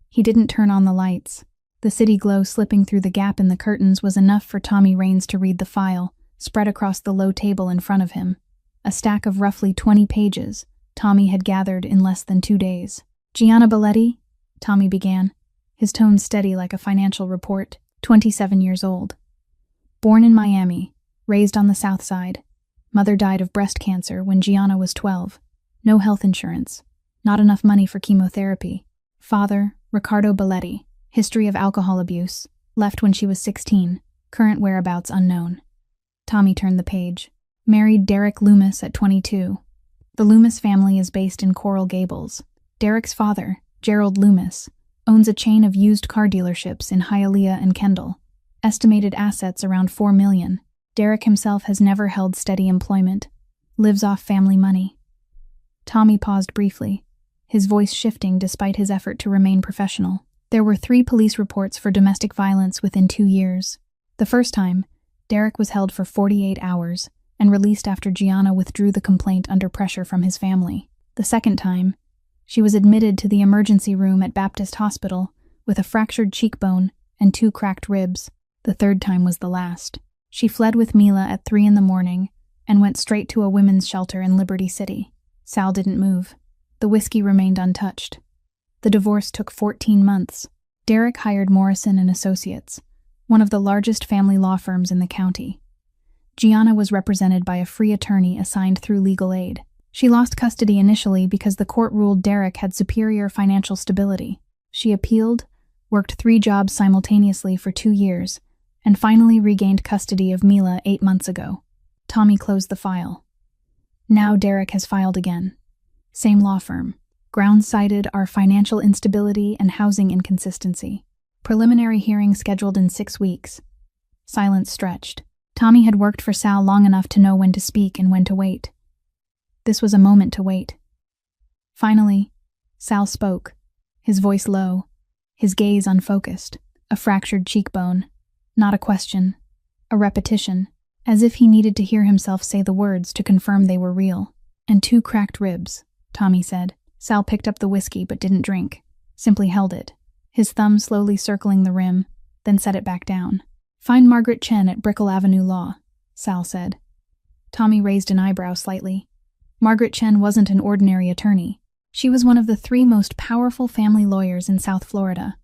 He didn't turn on the lights. The city glow slipping through the gap in the curtains was enough for Tommy Raines to read the file, spread across the low table in front of him. A stack of roughly 20 pages Tommy had gathered in less than 2 days. "Gianna Belletti," Tommy began, his tone steady like a financial report, 27 years old. Born in Miami, raised on the South Side. Mother died of breast cancer when Gianna was 12. No health insurance. Not enough money for chemotherapy. Father, Riccardo Belletti. History of alcohol abuse. Left when she was 16. Current whereabouts unknown. Tommy turned the page. Married Derek Loomis at 22. The Loomis family is based in Coral Gables. Derek's father, Gerald Loomis, owns a chain of used car dealerships in Hialeah and Kendall. Estimated assets around $4 million. Derek himself has never held steady employment. Lives off family money. Tommy paused briefly, his voice shifting despite his effort to remain professional. There were 3 police reports for domestic violence within 2 years. The first time, Derek was held for 48 hours and released after Gianna withdrew the complaint under pressure from his family. The second time, she was admitted to the emergency room at Baptist Hospital with a fractured cheekbone and 2 cracked ribs. The third time was the last. She fled with Mila at 3 a.m. and went straight to a women's shelter in Liberty City. Sal didn't move. The whiskey remained untouched. The divorce took 14 months. Derek hired Morrison and Associates, one of the largest family law firms in the county. Gianna was represented by a free attorney assigned through legal aid. She lost custody initially because the court ruled Derek had superior financial stability. She appealed, worked 3 jobs simultaneously for 2 years, and finally regained custody of Mila 8 months ago. Tommy closed the file. Now Derek has filed again. Same law firm. Grounds cited are financial instability and housing inconsistency. Preliminary hearing scheduled in 6 weeks. Silence stretched. Tommy had worked for Sal long enough to know when to speak and when to wait. This was a moment to wait. Finally, Sal spoke, his voice low, his gaze unfocused, a fractured cheekbone. Not a question, a repetition, as if he needed to hear himself say the words to confirm they were real. "And 2 cracked ribs," Tommy said. Sal picked up the whiskey but didn't drink, simply held it, his thumb slowly circling the rim, then set it back down. "Find Margaret Chen at Brickell Avenue Law," Sal said. Tommy raised an eyebrow slightly. Margaret Chen wasn't an ordinary attorney. She was one of the 3 most powerful family lawyers in South Florida.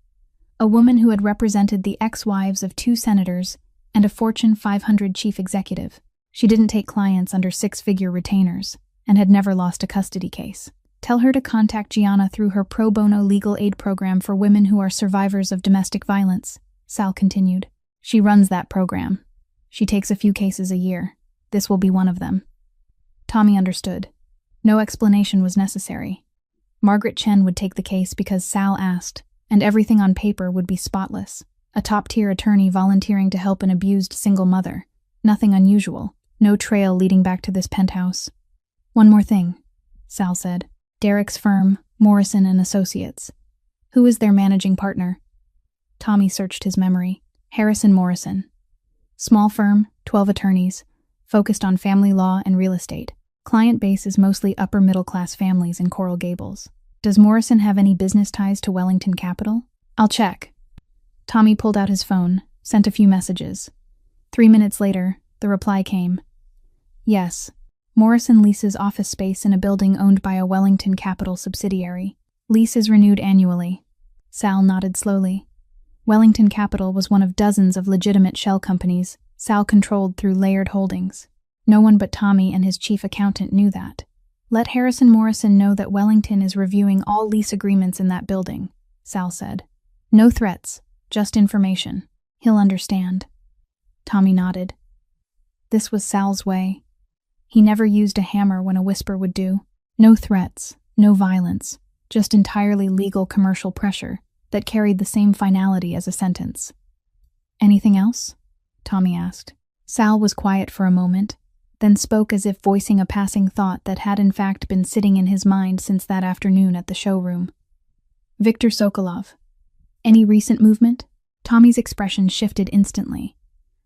A woman who had represented the ex-wives of 2 senators and a Fortune 500 chief executive. She didn't take clients under six-figure retainers and had never lost a custody case. Tell her to contact Gianna through her pro bono legal aid program for women who are survivors of domestic violence, Sal continued. She runs that program. She takes a few cases a year. This will be one of them. Tommy understood. No explanation was necessary. Margaret Chen would take the case because Sal asked, and everything on paper would be spotless. A top-tier attorney volunteering to help an abused single mother. Nothing unusual. No trail leading back to this penthouse. One more thing, Sal said. Derek's firm, Morrison and Associates. Who is their managing partner? Tommy searched his memory. Harrison Morrison. Small firm, 12 attorneys, focused on family law and real estate. Client base is mostly upper-middle-class families in Coral Gables. Does Morrison have any business ties to Wellington Capital? I'll check. Tommy pulled out his phone, sent a few messages. 3 minutes later, the reply came. Yes. Morrison leases office space in a building owned by a Wellington Capital subsidiary. Lease is renewed annually. Sal nodded slowly. Wellington Capital was one of dozens of legitimate shell companies Sal controlled through layered holdings. No one but Tommy and his chief accountant knew that. Let Harrison Morrison know that Wellington is reviewing all lease agreements in that building, Sal said. No threats, just information. He'll understand. Tommy nodded. This was Sal's way. He never used a hammer when a whisper would do. No threats, no violence, just entirely legal commercial pressure that carried the same finality as a sentence. Anything else? Tommy asked. Sal was quiet for a moment, then spoke as if voicing a passing thought that had in fact been sitting in his mind since that afternoon at the showroom. Viktor Sokolov. Any recent movement? Tommy's expression shifted instantly.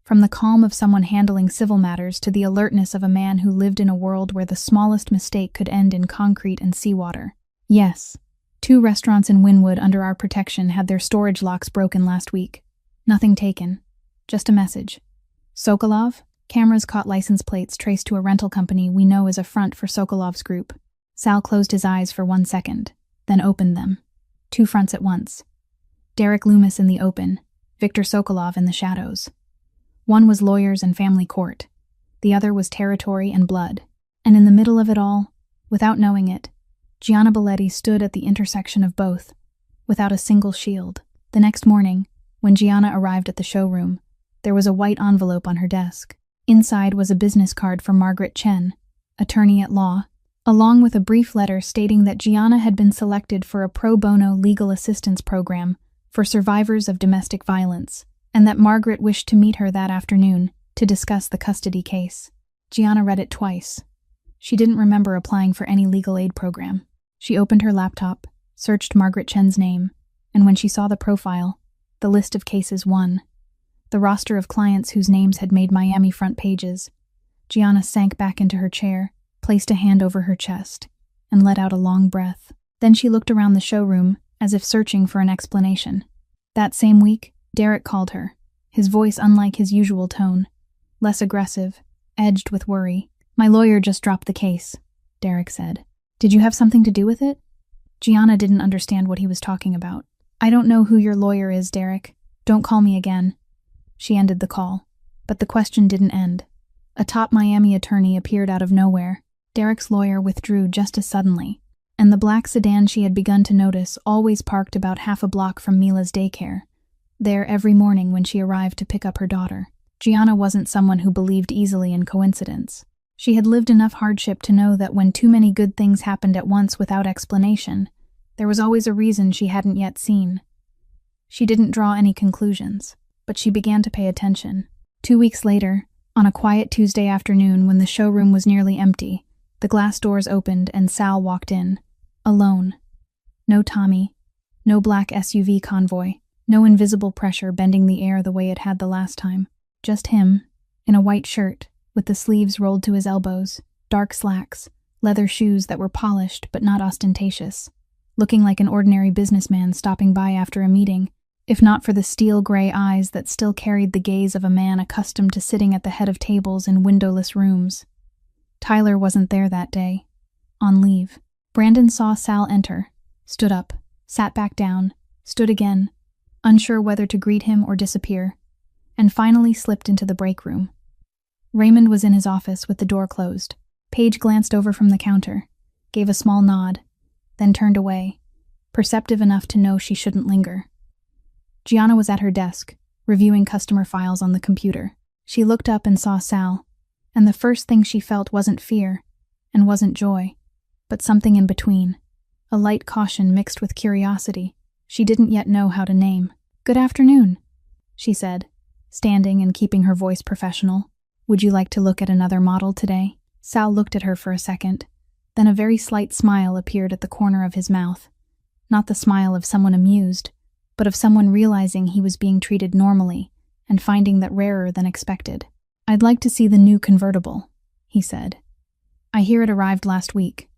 From the calm of someone handling civil matters to the alertness of a man who lived in a world where the smallest mistake could end in concrete and seawater. Yes. 2 restaurants in Wynwood under our protection had their storage locks broken last week. Nothing taken. Just a message. Sokolov? Cameras caught license plates traced to a rental company we know is a front for Sokolov's group. Sal closed his eyes for 1 second, then opened them. 2 fronts at once. Derek Loomis in the open, Viktor Sokolov in the shadows. One was lawyers and family court. The other was territory and blood. And in the middle of it all, without knowing it, Gianna Belletti stood at the intersection of both, without a single shield. The next morning, when Gianna arrived at the showroom, there was a white envelope on her desk. Inside was a business card for Margaret Chen, attorney at law, along with a brief letter stating that Gianna had been selected for a pro bono legal assistance program for survivors of domestic violence, and that Margaret wished to meet her that afternoon to discuss the custody case. Gianna read it twice. She didn't remember applying for any legal aid program. She opened her laptop, searched Margaret Chen's name, and when she saw the profile, the list of cases won. The roster of clients whose names had made Miami front pages, Gianna sank back into her chair, placed a hand over her chest, and let out a long breath. Then she looked around the showroom, as if searching for an explanation. That same week, Derek called her, his voice unlike his usual tone, less aggressive, edged with worry. My lawyer just dropped the case, Derek said. Did you have something to do with it? Gianna didn't understand what he was talking about. I don't know who your lawyer is, Derek. Don't call me again. She ended the call, but the question didn't end. A top Miami attorney appeared out of nowhere. Derek's lawyer withdrew just as suddenly, and the black sedan she had begun to notice always parked about half a block from Mila's daycare, there every morning when she arrived to pick up her daughter. Gianna wasn't someone who believed easily in coincidence. She had lived enough hardship to know that when too many good things happened at once without explanation, there was always a reason she hadn't yet seen. She didn't draw any conclusions, but she began to pay attention. 2 weeks later, on a quiet Tuesday afternoon when the showroom was nearly empty, the glass doors opened and Sal walked in, alone. No Tommy, no black SUV convoy, no invisible pressure bending the air the way it had the last time. Just him, in a white shirt, with the sleeves rolled to his elbows, dark slacks, leather shoes that were polished but not ostentatious, looking like an ordinary businessman stopping by after a meeting, if not for the steel-gray eyes that still carried the gaze of a man accustomed to sitting at the head of tables in windowless rooms. Tyler wasn't there that day. On leave. Brandon saw Sal enter, stood up, sat back down, stood again, unsure whether to greet him or disappear. and finally slipped into the break room. Raymond was in his office with the door closed. Paige glanced over from the counter, gave a small nod, then turned away, perceptive enough to know she shouldn't linger. Gianna was at her desk, reviewing customer files on the computer. She looked up and saw Sal, and the first thing she felt wasn't fear, and wasn't joy, but something in between, a light caution mixed with curiosity she didn't yet know how to name. "Good afternoon," she said, standing and keeping her voice professional. "Would you like to look at another model today?" Sal looked at her for a second, then a very slight smile appeared at the corner of his mouth. Not the smile of someone amused, but of someone realizing he was being treated normally and finding that rarer than expected. "I'd like to see the new convertible," he said. "I hear it arrived last week."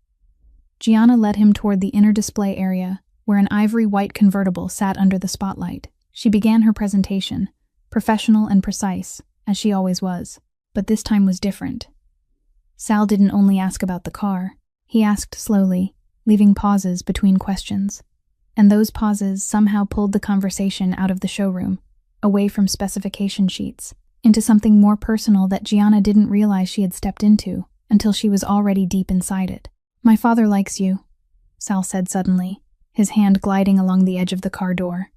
Gianna led him toward the inner display area, where an ivory-white convertible sat under the spotlight. She began her presentation, professional and precise, as she always was, but this time was different. Sal didn't only ask about the car, he asked slowly, leaving pauses between questions. And those pauses somehow pulled the conversation out of the showroom, away from specification sheets, into something more personal that Gianna didn't realize she had stepped into until she was already deep inside it. "My father likes you," Sal said suddenly, his hand gliding along the edge of the car door.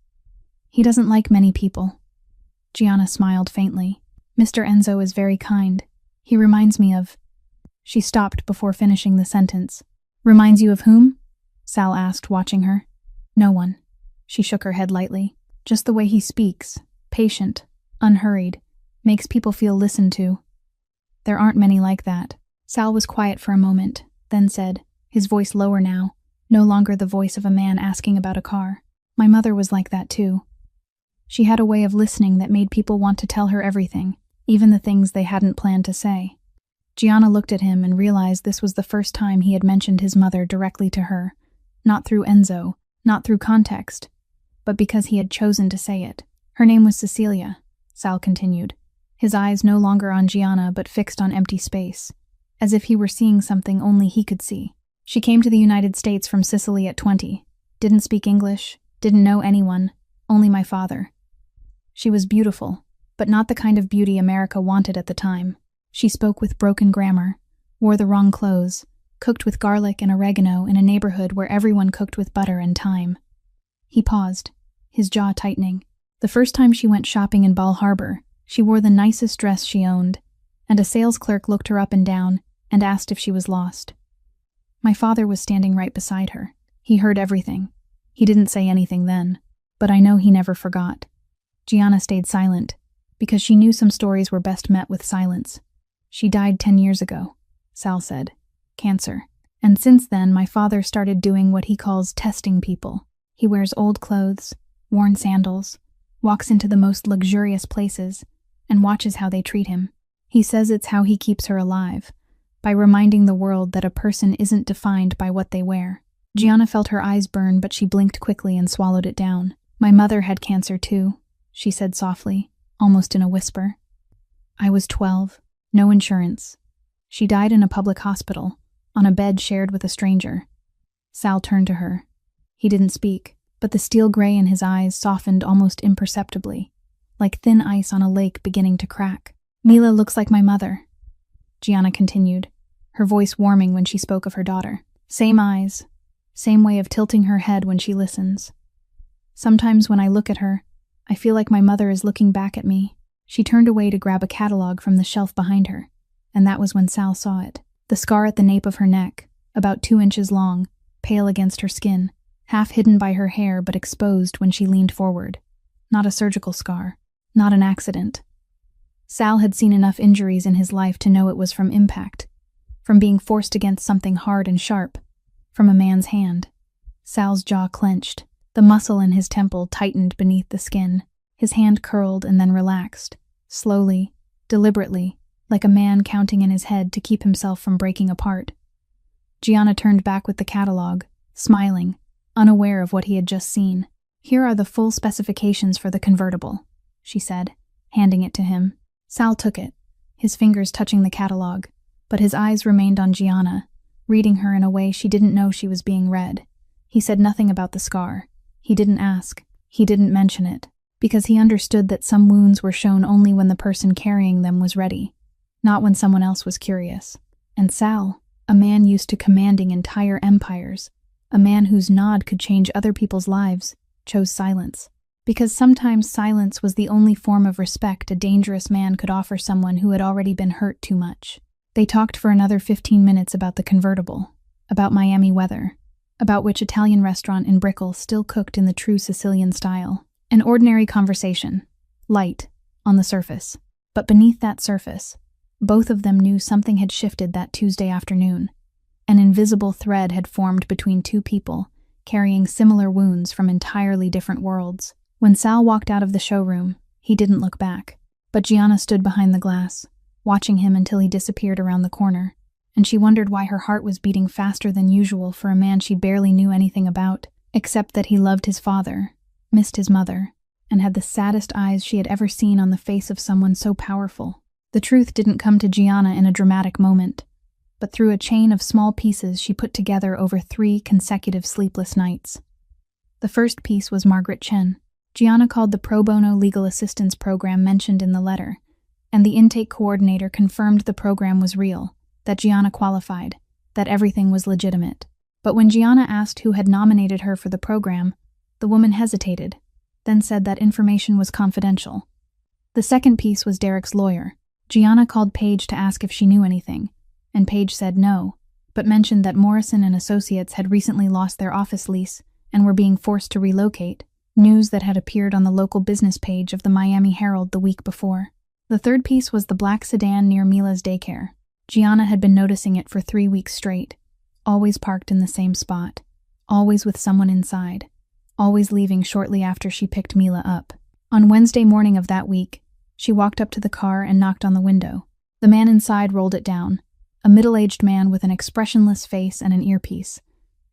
"He doesn't like many people." Gianna smiled faintly. "Mr. Enzo is very kind. He reminds me of—" She stopped before finishing the sentence. "Reminds you of whom?" Sal asked, watching her. "No one." She shook her head lightly. "Just the way he speaks, patient, unhurried, makes people feel listened to. There aren't many like that." Sal was quiet for a moment, then said, his voice lower now, no longer the voice of a man asking about a car. "My mother was like that too. She had a way of listening that made people want to tell her everything, even the things they hadn't planned to say." Gianna looked at him and realized this was the first time he had mentioned his mother directly to her, not through Enzo, not through context, but because he had chosen to say it. "Her name was Cecilia," Sal continued, his eyes no longer on Gianna but fixed on empty space, as if he were seeing something only he could see. "She came to the United States from Sicily at 20, didn't speak English, didn't know anyone, only my father. She was beautiful, but not the kind of beauty America wanted at the time. She spoke with broken grammar, wore the wrong clothes, cooked with garlic and oregano in a neighborhood where everyone cooked with butter and thyme." He paused, his jaw tightening. "The first time she went shopping in Bal Harbour, she wore the nicest dress she owned, and a sales clerk looked her up and down and asked if she was lost. My father was standing right beside her. He heard everything. He didn't say anything then, but I know he never forgot." Gianna stayed silent, because she knew some stories were best met with silence. "She died 10 years ago, Sal said. "Cancer. And since then, my father started doing what he calls testing people. He wears old clothes, worn sandals, walks into the most luxurious places, and watches how they treat him. He says it's how he keeps her alive, by reminding the world that a person isn't defined by what they wear." Gianna felt her eyes burn, but she blinked quickly and swallowed it down. "My mother had cancer too," she said softly, almost in a whisper. "I was 12, no insurance. She died in a public hospital, on a bed shared with a stranger." Sal turned to her. He didn't speak, but the steel gray in his eyes softened almost imperceptibly, like thin ice on a lake beginning to crack. "Mila looks like my mother," Gianna continued, her voice warming when she spoke of her daughter. "Same eyes, same way of tilting her head when she listens. Sometimes when I look at her, I feel like my mother is looking back at me." She turned away to grab a catalog from the shelf behind her, and that was when Sal saw it. The scar at the nape of her neck, about 2 inches long, pale against her skin, half hidden by her hair but exposed when she leaned forward. Not a surgical scar, not an accident. Sal had seen enough injuries in his life to know it was from impact, from being forced against something hard and sharp, from a man's hand. Sal's jaw clenched. The muscle in his temple tightened beneath the skin. His hand curled and then relaxed, slowly, deliberately, like a man counting in his head to keep himself from breaking apart. Gianna turned back with the catalog, smiling, unaware of what he had just seen. "Here are the full specifications for the convertible," she said, handing it to him. Sal took it, his fingers touching the catalog, but his eyes remained on Gianna, reading her in a way she didn't know she was being read. He said nothing about the scar. He didn't ask. He didn't mention it. because he understood that some wounds were shown only when the person carrying them was ready, not when someone else was curious. And Sal, a man used to commanding entire empires, a man whose nod could change other people's lives, chose silence. Because sometimes silence was the only form of respect a dangerous man could offer someone who had already been hurt too much. They talked for another 15 minutes about the convertible, about Miami weather, about which Italian restaurant in Brickell still cooked in the true Sicilian style. An ordinary conversation, light, on the surface. But beneath that surface, both of them knew something had shifted that Tuesday afternoon. An invisible thread had formed between two people, carrying similar wounds from entirely different worlds. When Sal walked out of the showroom, he didn't look back. But Gianna stood behind the glass, watching him until he disappeared around the corner, and she wondered why her heart was beating faster than usual for a man she barely knew anything about, except that he loved his father, missed his mother, and had the saddest eyes she had ever seen on the face of someone so powerful. The truth didn't come to Gianna in a dramatic moment, but through a chain of small pieces she put together over 3 consecutive sleepless nights. The first piece was Margaret Chen. Gianna called the pro bono legal assistance program mentioned in the letter, and the intake coordinator confirmed the program was real, that Gianna qualified, that everything was legitimate. But when Gianna asked who had nominated her for the program, the woman hesitated, then said that information was confidential. The second piece was Derek's lawyer. Gianna called Paige to ask if she knew anything, and Paige said no, but mentioned that Morrison and Associates had recently lost their office lease and were being forced to relocate, news that had appeared on the local business page of the Miami Herald the week before. The third piece was the black sedan near Mila's daycare. Gianna had been noticing it for 3 weeks straight, always parked in the same spot, always with someone inside, always leaving shortly after she picked Mila up. On Wednesday morning of that week, she walked up to the car and knocked on the window. The man inside rolled it down, a middle-aged man with an expressionless face and an earpiece,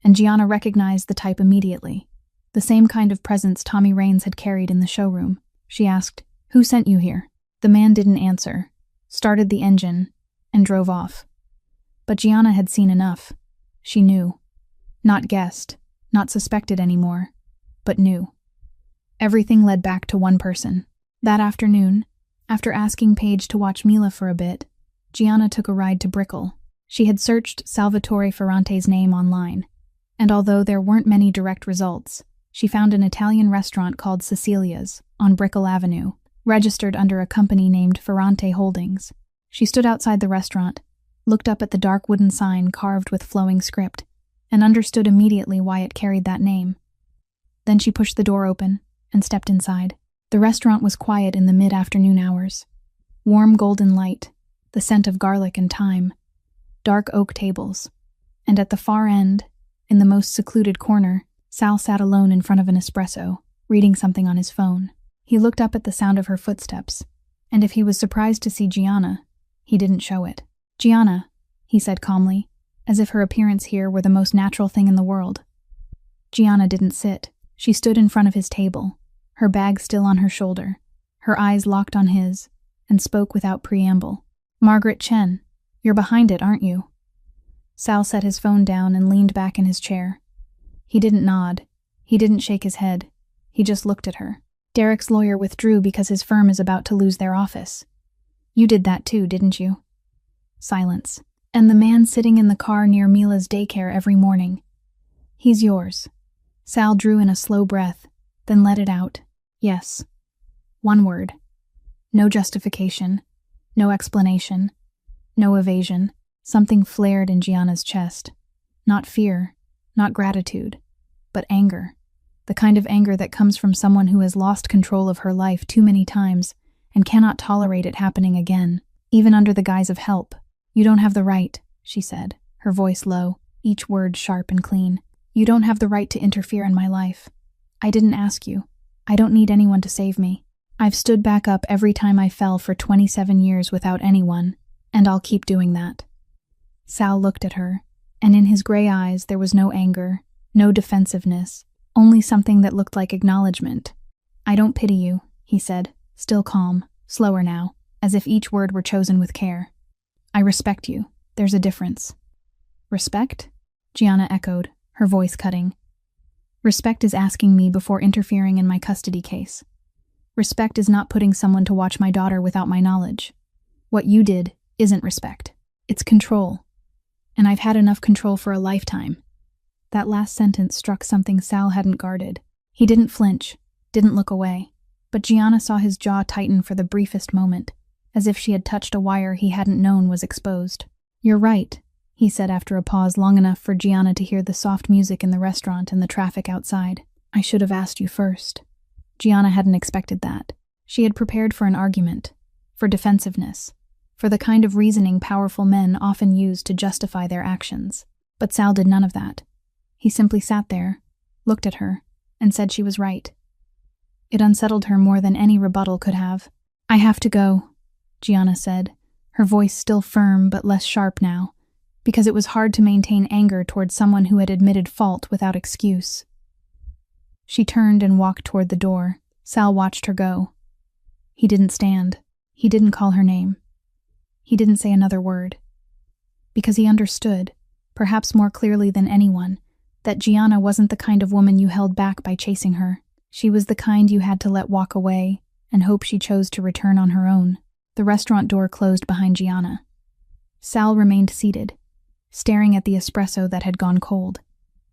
and Gianna recognized the type immediately. The same kind of presence Tommy Raines had carried in the showroom. She asked, "Who sent you here?" The man didn't answer, started the engine, and drove off. But Gianna had seen enough. She knew. Not guessed, not suspected anymore, but knew. Everything led back to one person. That afternoon, after asking Paige to watch Mila for a bit, Gianna took a ride to Brickell. She had searched Salvatore Ferrante's name online, and although there weren't many direct results, she found an Italian restaurant called Cecilia's on Brickell Avenue, registered under a company named Ferrante Holdings. She stood outside the restaurant, looked up at the dark wooden sign carved with flowing script, and understood immediately why it carried that name. Then she pushed the door open and stepped inside. The restaurant was quiet in the mid-afternoon hours. Warm golden light, the scent of garlic and thyme, dark oak tables, and at the far end, in the most secluded corner, Sal sat alone in front of an espresso, reading something on his phone. He looked up at the sound of her footsteps, and if he was surprised to see Gianna, he didn't show it. "Gianna," he said calmly, as if her appearance here were the most natural thing in the world. Gianna didn't sit. She stood in front of his table, her bag still on her shoulder, her eyes locked on his, and spoke without preamble. "Margaret Chen, you're behind it, aren't you?" Sal set his phone down and leaned back in his chair. He didn't nod. He didn't shake his head. He just looked at her. "Derek's lawyer withdrew because his firm is about to lose their office. You did that too, didn't you?" Silence. "And the man sitting in the car near Mila's daycare every morning. He's yours." Sal drew in a slow breath, then let it out. "Yes." One word. No justification. No explanation. No evasion. Something flared in Gianna's chest. Not fear, not gratitude, but anger. The kind of anger that comes from someone who has lost control of her life too many times and cannot tolerate it happening again, even under the guise of help. "You don't have the right," she said, her voice low, each word sharp and clean. "You don't have the right to interfere in my life. I didn't ask you. I don't need anyone to save me. I've stood back up every time I fell for 27 years without anyone, and I'll keep doing that." Sal looked at her, and in his gray eyes there was no anger, no defensiveness, only something that looked like acknowledgement. "I don't pity you," he said, still calm, slower now, as if each word were chosen with care. "I respect you. There's a difference." "Respect?" Gianna echoed, her voice cutting. "Respect is asking me before interfering in my custody case. Respect is not putting someone to watch my daughter without my knowledge. What you did isn't respect. It's control. And I've had enough control for a lifetime." That last sentence struck something Sal hadn't guarded. He didn't flinch, didn't look away, but Gianna saw his jaw tighten for the briefest moment, as if she had touched a wire he hadn't known was exposed. "You're right," he said after a pause long enough for Gianna to hear the soft music in the restaurant and the traffic outside. "I should have asked you first." Gianna hadn't expected that. She had prepared for an argument, for defensiveness, for the kind of reasoning powerful men often use to justify their actions. But Sal did none of that. He simply sat there, looked at her, and said she was right. It unsettled her more than any rebuttal could have. "I have to go," Gianna said, her voice still firm but less sharp now, because it was hard to maintain anger toward someone who had admitted fault without excuse. She turned and walked toward the door. Sal watched her go. He didn't stand. He didn't call her name. He didn't say another word. Because he understood, perhaps more clearly than anyone, that Gianna wasn't the kind of woman you held back by chasing her. She was the kind you had to let walk away and hope she chose to return on her own. The restaurant door closed behind Gianna. Sal remained seated, staring at the espresso that had gone cold,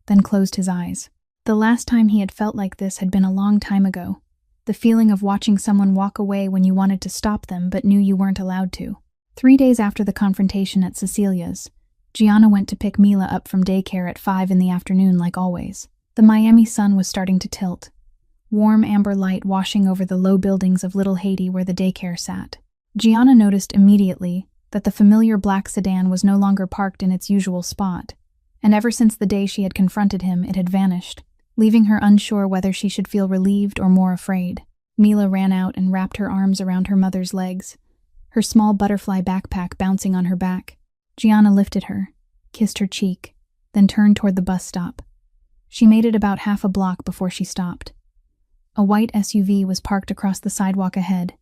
then closed his eyes. The last time he had felt like this had been a long time ago. The feeling of watching someone walk away when you wanted to stop them but knew you weren't allowed to. 3 days after the confrontation at Cecilia's, Gianna went to pick Mila up from daycare at 5 in the afternoon like always. The Miami sun was starting to tilt, warm amber light washing over the low buildings of Little Haiti where the daycare sat. Gianna noticed immediately that the familiar black sedan was no longer parked in its usual spot, and ever since the day she had confronted him, it had vanished, leaving her unsure whether she should feel relieved or more afraid. Mila ran out and wrapped her arms around her mother's legs, her small butterfly backpack bouncing on her back. Gianna lifted her, kissed her cheek, then turned toward the bus stop. She made it about half a block before she stopped. A white SUV was parked across the sidewalk ahead,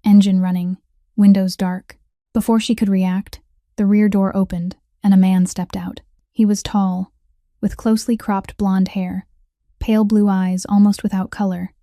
engine running, windows dark. Before she could react, the rear door opened and a man stepped out. He was tall, with closely cropped blonde hair, pale blue eyes almost without color,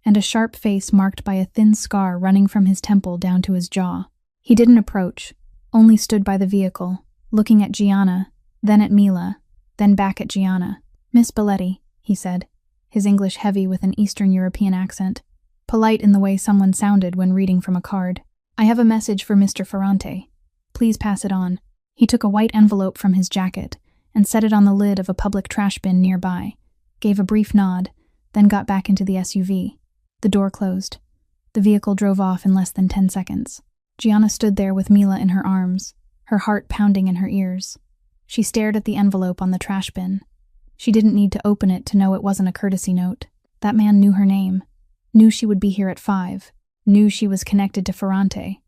and a sharp face marked by a thin scar running from his temple down to his jaw. He didn't approach, only stood by the vehicle, looking at Gianna, then at Mila, then back at Gianna. "Miss Belletti," he said, his English heavy with an Eastern European accent, polite in the way someone sounded when reading from a card. "I have a message for Mr. Ferrante. Please pass it on." He took a white envelope from his jacket and set it on the lid of a public trash bin nearby, gave a brief nod, then got back into the SUV. The door closed. The vehicle drove off in less than 10 seconds. Gianna stood there with Mila in her arms, her heart pounding in her ears. She stared at the envelope on the trash bin. She didn't need to open it to know it wasn't a courtesy note. That man knew her name, knew she would be here at 5, knew she was connected to Ferrante,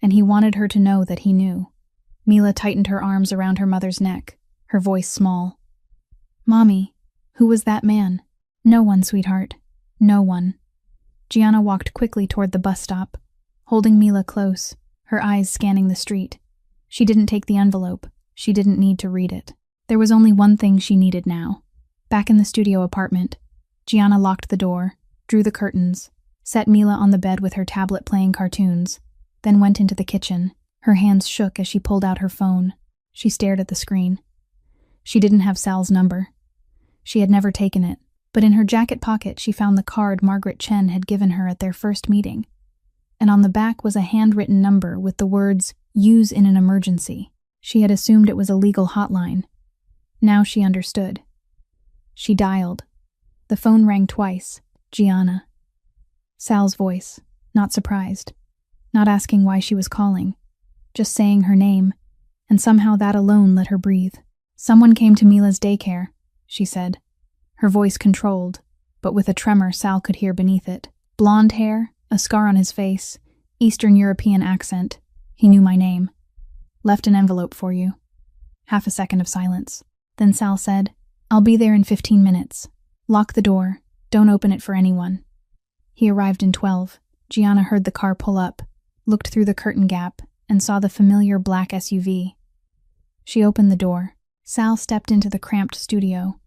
and he wanted her to know that he knew. Mila tightened her arms around her mother's neck, her voice small. "Mommy, who was that man?" "No one, sweetheart. No one." Gianna walked quickly toward the bus stop, holding Mila close, her eyes scanning the street. She didn't take the envelope. She didn't need to read it. There was only one thing she needed now. Back in the studio apartment, Gianna locked the door, drew the curtains, set Mila on the bed with her tablet playing cartoons, then went into the kitchen. Her hands shook as she pulled out her phone. She stared at the screen. She didn't have Sal's number. She had never taken it, but in her jacket pocket she found the card Margaret Chen had given her at their first meeting. And on the back was a handwritten number with the words, "Use in an emergency." She had assumed it was a legal hotline. Now she understood. She dialed. The phone rang twice. Gianna. Sal's voice, not surprised, not asking why she was calling, just saying her name, and somehow that alone let her breathe. "Someone came to Mila's daycare," she said, her voice controlled, but with a tremor Sal could hear beneath it. Blonde hair, a scar on his face, Eastern European accent. He knew my name. "Left an envelope for you." Half a second of silence. Then Sal said, "I'll be there in 15 minutes. Lock the door. Don't open it for anyone." He arrived in 12. Gianna heard the car pull up, looked through the curtain gap, and saw the familiar black SUV. She opened the door. Sal stepped into the cramped studio,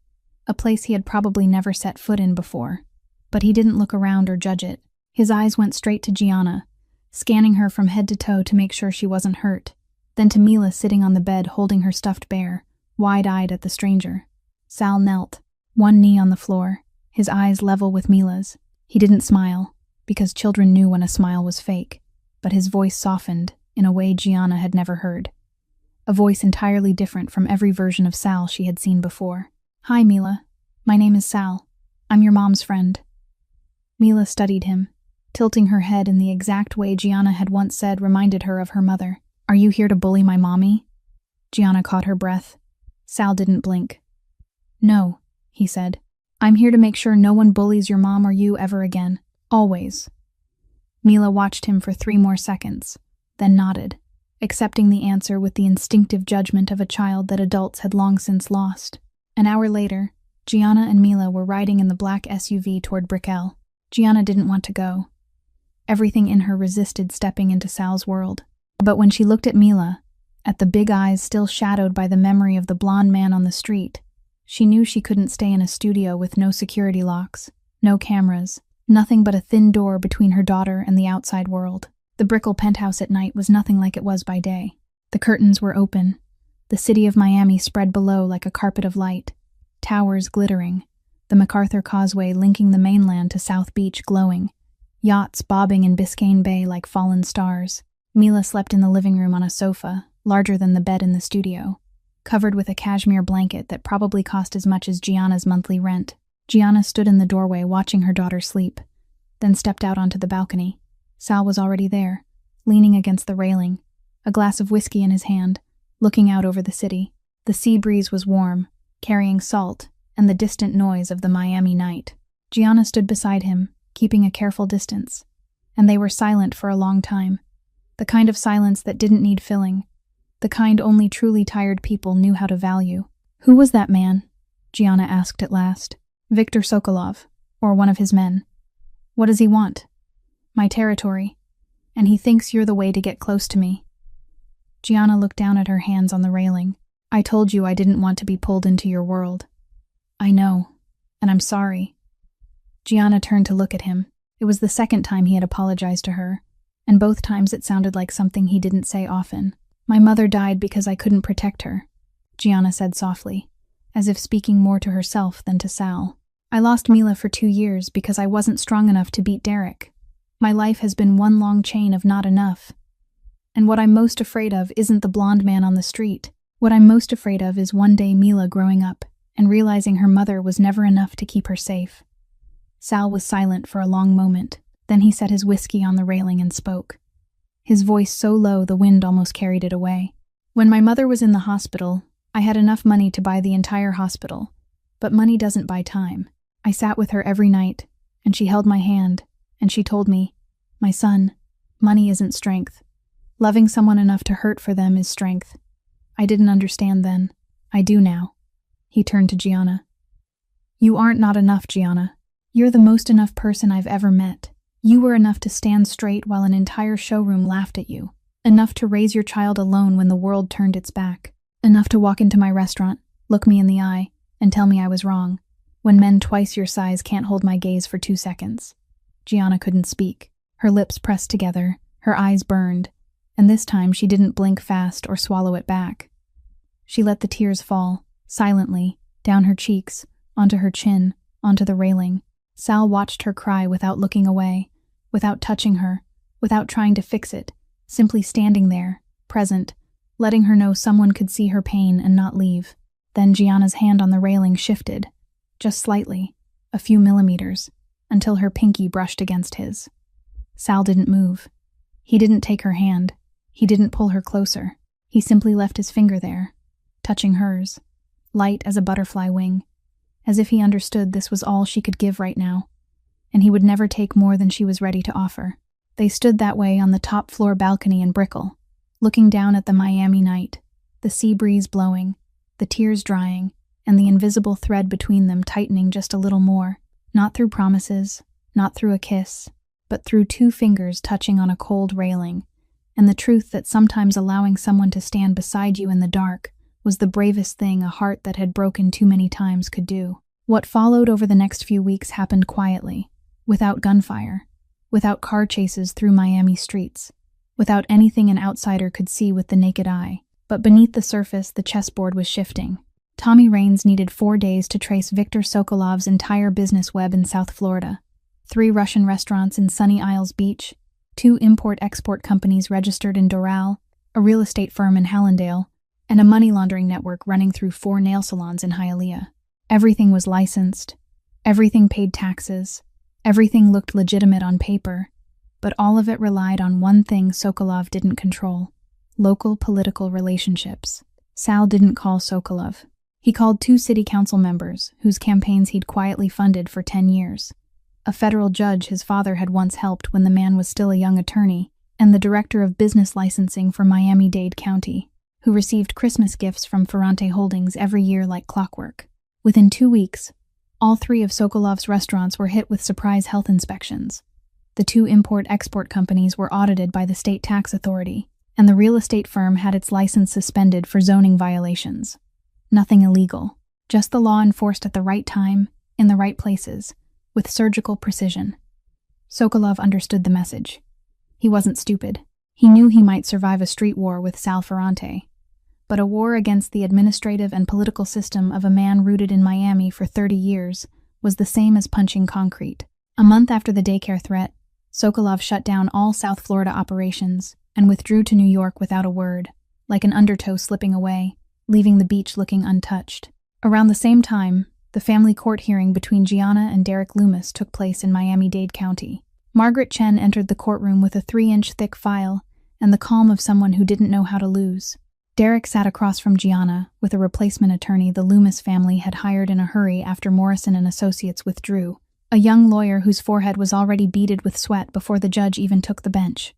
a place he had probably never set foot in before, but he didn't look around or judge it. His eyes went straight to Gianna, scanning her from head to toe to make sure she wasn't hurt, then to Mila sitting on the bed holding her stuffed bear, wide-eyed at the stranger. Sal knelt, one knee on the floor, his eyes level with Mila's. He didn't smile, because children knew when a smile was fake, but his voice softened in a way Gianna had never heard. A voice entirely different from every version of Sal she had seen before. "Hi, Mila. My name is Sal. I'm your mom's friend." Mila studied him, tilting her head in the exact way Gianna had once said reminded her of her mother. "Are you here to bully my mommy?" Gianna caught her breath. Sal didn't blink. "No," he said. "I'm here to make sure no one bullies your mom or you ever again. Always." Mila watched him for 3 more seconds, then nodded, accepting the answer with the instinctive judgment of a child that adults had long since lost. An hour later, Gianna and Mila were riding in the black SUV toward Brickell. Gianna didn't want to go. Everything in her resisted stepping into Sal's world. But when she looked at Mila, at the big eyes still shadowed by the memory of the blonde man on the street, she knew she couldn't stay in a studio with no security locks, no cameras, nothing but a thin door between her daughter and the outside world. The Brickell penthouse at night was nothing like it was by day. The curtains were open. The city of Miami spread below like a carpet of light, towers glittering, the MacArthur Causeway linking the mainland to South Beach glowing, yachts bobbing in Biscayne Bay like fallen stars. Mila slept in the living room on a sofa, larger than the bed in the studio, covered with a cashmere blanket that probably cost as much as Gianna's monthly rent. Gianna stood in the doorway watching her daughter sleep, then stepped out onto the balcony. Sal was already there, leaning against the railing, a glass of whiskey in his hand, looking out over the city. The sea breeze was warm, carrying salt and the distant noise of the Miami night. Gianna stood beside him, keeping a careful distance, and they were silent for a long time. The kind of silence that didn't need filling, the kind only truly tired people knew how to value. "Who was that man?" Gianna asked at last. "Viktor Sokolov, or one of his men." "What does he want?" "My territory, and he thinks you're the way to get close to me." Gianna looked down at her hands on the railing. "I told you I didn't want to be pulled into your world." "I know, and I'm sorry." Gianna turned to look at him. It was the second time he had apologized to her, and both times it sounded like something he didn't say often. "My mother died because I couldn't protect her," Gianna said softly, as if speaking more to herself than to Sal. "I lost Mila for 2 years because I wasn't strong enough to beat Derek. My life has been one long chain of not enough. And what I'm most afraid of isn't the blonde man on the street. What I'm most afraid of is one day Mila growing up and realizing her mother was never enough to keep her safe." Sal was silent for a long moment. Then he set his whiskey on the railing and spoke, his voice so low the wind almost carried it away. "When my mother was in the hospital, I had enough money to buy the entire hospital, but money doesn't buy time. I sat with her every night, and she held my hand, and she told me, 'My son, money isn't strength. Loving someone enough to hurt for them is strength.' I didn't understand then. I do now." He turned to Gianna. "You aren't not enough, Gianna. You're the most enough person I've ever met. You were enough to stand straight while an entire showroom laughed at you. Enough to raise your child alone when the world turned its back. Enough to walk into my restaurant, look me in the eye, and tell me I was wrong, when men twice your size can't hold my gaze for 2 seconds." Gianna couldn't speak. Her lips pressed together, her eyes burned, and this time she didn't blink fast or swallow it back. She let the tears fall, silently, down her cheeks, onto her chin, onto the railing. Sal watched her cry without looking away, without touching her, without trying to fix it, simply standing there, present, letting her know someone could see her pain and not leave. Then Gianna's hand on the railing shifted, just slightly, a few millimeters, until her pinky brushed against his. Sal didn't move. He didn't take her hand. He didn't pull her closer. He simply left his finger there, touching hers, light as a butterfly wing, as if he understood this was all she could give right now, and he would never take more than she was ready to offer. They stood that way on the top-floor balcony in Brickell, looking down at the Miami night, the sea breeze blowing, the tears drying, and the invisible thread between them tightening just a little more, not through promises, not through a kiss, but through 2 fingers touching on a cold railing, and the truth that sometimes allowing someone to stand beside you in the dark was the bravest thing a heart that had broken too many times could do. What followed over the next few weeks happened quietly, without gunfire, without car chases through Miami streets, without anything an outsider could see with the naked eye. But beneath the surface, the chessboard was shifting. Tommy Raines needed 4 days to trace Viktor Sokolov's entire business web in South Florida. 3 Russian restaurants in Sunny Isles Beach, 2 import-export companies registered in Doral, a real estate firm in Hallandale, and a money laundering network running through 4 nail salons in Hialeah. Everything was licensed. Everything paid taxes. Everything looked legitimate on paper. But all of it relied on one thing Sokolov didn't control: local political relationships. Sal didn't call Sokolov. He called 2 city council members, whose campaigns he'd quietly funded for 10 years. A federal judge his father had once helped when the man was still a young attorney, and the director of business licensing for Miami-Dade County, who received Christmas gifts from Ferrante Holdings every year like clockwork. Within 2 weeks, all 3 of Sokolov's restaurants were hit with surprise health inspections. The 2 import-export companies were audited by the state tax authority, and the real estate firm had its license suspended for zoning violations. Nothing illegal, just the law enforced at the right time, in the right places, with surgical precision. Sokolov understood the message. He wasn't stupid. He knew he might survive a street war with Sal Ferrante, but a war against the administrative and political system of a man rooted in Miami for 30 years was the same as punching concrete. A month after the daycare threat, Sokolov shut down all South Florida operations and withdrew to New York without a word, like an undertow slipping away, leaving the beach looking untouched. Around the same time, the family court hearing between Gianna and Derek Loomis took place in Miami-Dade County. Margaret Chen entered the courtroom with a 3-inch thick file and the calm of someone who didn't know how to lose. Derek sat across from Gianna with a replacement attorney the Loomis family had hired in a hurry after Morrison and Associates withdrew, a young lawyer whose forehead was already beaded with sweat before the judge even took the bench.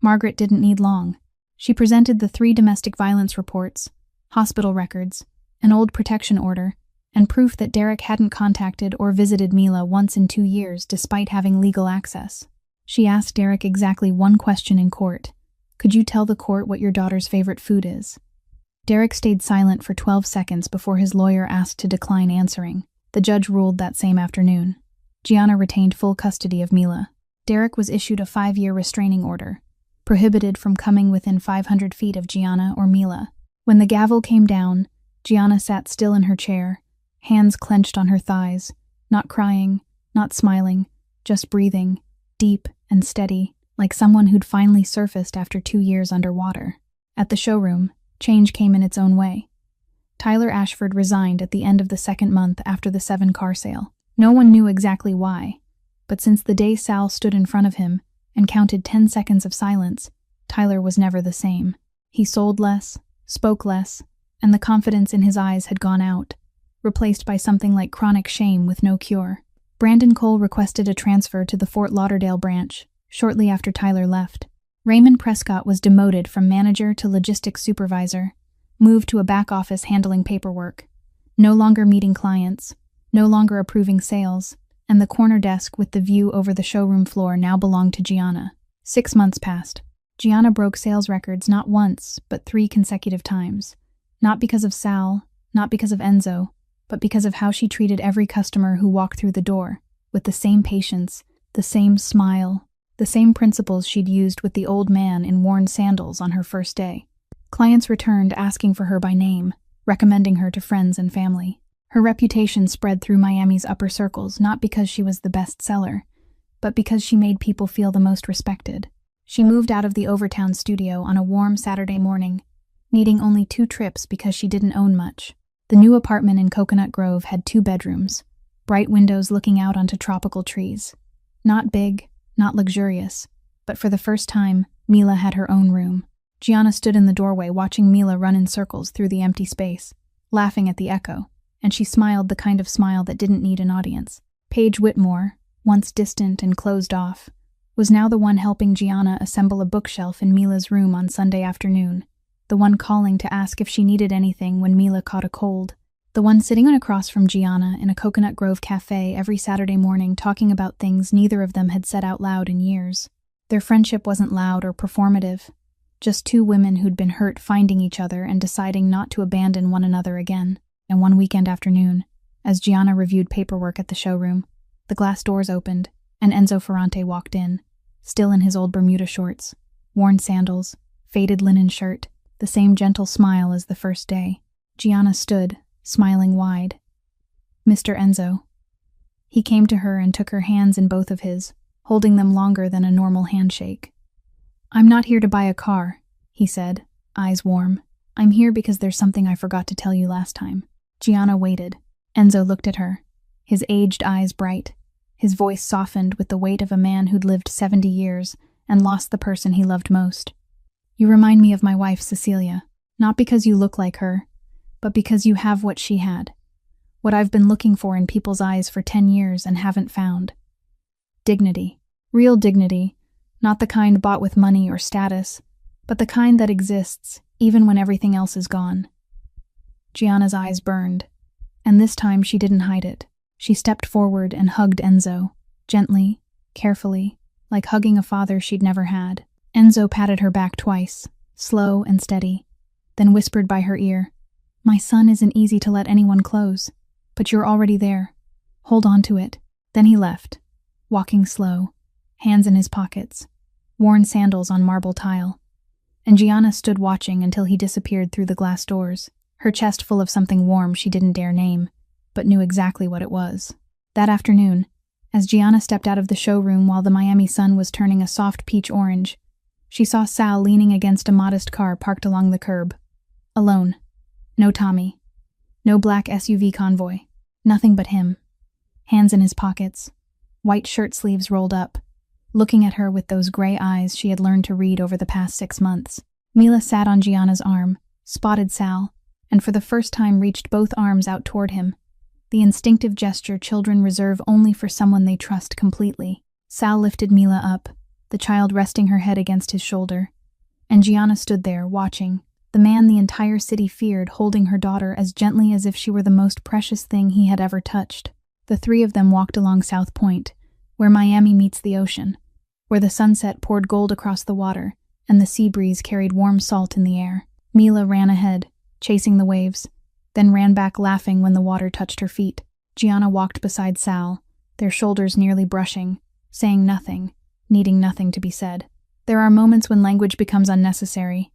Margaret didn't need long. She presented the 3 domestic violence reports, hospital records, an old protection order, and proof that Derek hadn't contacted or visited Mila once in 2 years despite having legal access. She asked Derek exactly one question in court. "Could you tell the court what your daughter's favorite food is?" Derek stayed silent for 12 seconds before his lawyer asked to decline answering. The judge ruled that same afternoon. Gianna retained full custody of Mila. Derek was issued a 5-year restraining order, prohibited from coming within 500 feet of Gianna or Mila. When the gavel came down, Gianna sat still in her chair, hands clenched on her thighs, not crying, not smiling, just breathing, deep and steady, like someone who'd finally surfaced after 2 years underwater. At the showroom, change came in its own way. Tyler Ashford resigned at the end of the 2nd month after the 7-car sale. No one knew exactly why, but since the day Sal stood in front of him and counted 10 seconds of silence, Tyler was never the same. He sold less, spoke less, and the confidence in his eyes had gone out, replaced by something like chronic shame with no cure. Brandon Cole requested a transfer to the Fort Lauderdale branch shortly after Tyler left. Raymond Prescott was demoted from manager to logistics supervisor, moved to a back office handling paperwork, no longer meeting clients, no longer approving sales, and the corner desk with the view over the showroom floor now belonged to Gianna. 6 months passed. Gianna broke sales records not once, but 3 consecutive times. Not because of Sal, not because of Enzo, but because of how she treated every customer who walked through the door, with the same patience, the same smile, the same principles she'd used with the old man in worn sandals on her first day. Clients returned asking for her by name, recommending her to friends and family. Her reputation spread through Miami's upper circles not because she was the best seller, but because she made people feel the most respected. She moved out of the Overtown studio on a warm Saturday morning, needing only 2 trips because she didn't own much. The new apartment in Coconut Grove had 2 bedrooms, bright windows looking out onto tropical trees. Not big, not luxurious, but for the first time, Mila had her own room. Gianna stood in the doorway watching Mila run in circles through the empty space, laughing at the echo, and she smiled the kind of smile that didn't need an audience. Paige Whitmore, once distant and closed off, was now the one helping Gianna assemble a bookshelf in Mila's room on Sunday afternoon, the one calling to ask if she needed anything when Mila caught a cold, the one sitting across from Gianna in a Coconut Grove cafe every Saturday morning talking about things neither of them had said out loud in years. Their friendship wasn't loud or performative, just 2 women who'd been hurt finding each other and deciding not to abandon one another again. And one weekend afternoon, as Gianna reviewed paperwork at the showroom, the glass doors opened, and Enzo Ferrante walked in, still in his old Bermuda shorts, worn sandals, faded linen shirt, the same gentle smile as the first day. Gianna stood, smiling wide. "Mr. Enzo." He came to her and took her hands in both of his, holding them longer than a normal handshake. "I'm not here to buy a car," he said, eyes warm. "I'm here because there's something I forgot to tell you last time." Gianna waited. Enzo looked at her, his aged eyes bright, his voice softened with the weight of a man who'd lived 70 years and lost the person he loved most. "You remind me of my wife, Cecilia, not because you look like her, but because you have what she had. What I've been looking for in people's eyes for 10 years and haven't found. Dignity. Real dignity, not the kind bought with money or status, but the kind that exists even when everything else is gone." Gianna's eyes burned, and this time she didn't hide it. She stepped forward and hugged Enzo, gently, carefully, like hugging a father she'd never had. Enzo patted her back twice, slow and steady, then whispered by her ear, "My son isn't easy to let anyone close, but you're already there. Hold on to it." Then he left, walking slow, hands in his pockets, worn sandals on marble tile, and Gianna stood watching until he disappeared through the glass doors, her chest full of something warm she didn't dare name, but knew exactly what it was. That afternoon, as Gianna stepped out of the showroom while the Miami sun was turning a soft peach orange, she saw Sal leaning against a modest car parked along the curb. Alone. No Tommy. No black SUV convoy. Nothing but him. Hands in his pockets, white shirt sleeves rolled up, looking at her with those gray eyes she had learned to read over the past 6 months. Mila sat on Gianna's arm, spotted Sal, and for the first time reached both arms out toward him, the instinctive gesture children reserve only for someone they trust completely. Sal lifted Mila up, the child resting her head against his shoulder, and Gianna stood there, watching, the man the entire city feared holding her daughter as gently as if she were the most precious thing he had ever touched. The three of them walked along South Point, where Miami meets the ocean, where the sunset poured gold across the water and the sea breeze carried warm salt in the air. Mila ran ahead, chasing the waves, then ran back laughing when the water touched her feet. Gianna walked beside Sal, their shoulders nearly brushing, saying nothing, needing nothing to be said. There are moments when language becomes unnecessary,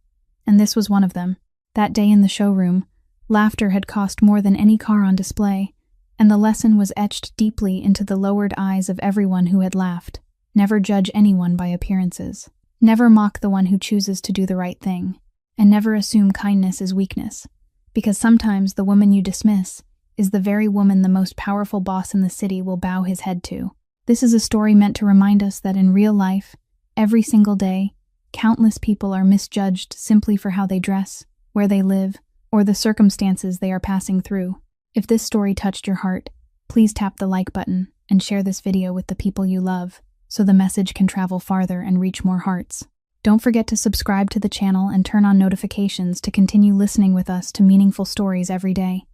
and this was one of them. That day in the showroom, laughter had cost more than any car on display, and the lesson was etched deeply into the lowered eyes of everyone who had laughed. Never judge anyone by appearances. Never mock the one who chooses to do the right thing, and never assume kindness is weakness, because sometimes the woman you dismiss is the very woman the most powerful boss in the city will bow his head to. This is a story meant to remind us that in real life, every single day, countless people are misjudged simply for how they dress, where they live, or the circumstances they are passing through. If this story touched your heart, please tap the like button and share this video with the people you love, so the message can travel farther and reach more hearts. Don't forget to subscribe to the channel and turn on notifications to continue listening with us to meaningful stories every day.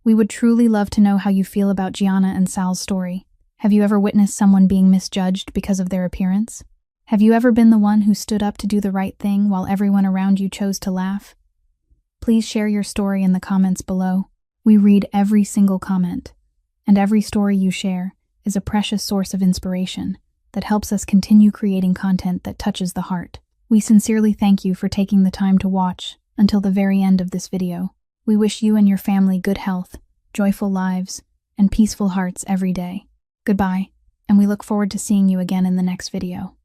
We would truly love to know how you feel about Gianna and Sal's story. Have you ever witnessed someone being misjudged because of their appearance? Have you ever been the one who stood up to do the right thing while everyone around you chose to laugh? Please share your story in the comments below. We read every single comment, and every story you share is a precious source of inspiration that helps us continue creating content that touches the heart. We sincerely thank you for taking the time to watch until the very end of this video. We wish you and your family good health, joyful lives, and peaceful hearts every day. Goodbye, and we look forward to seeing you again in the next video.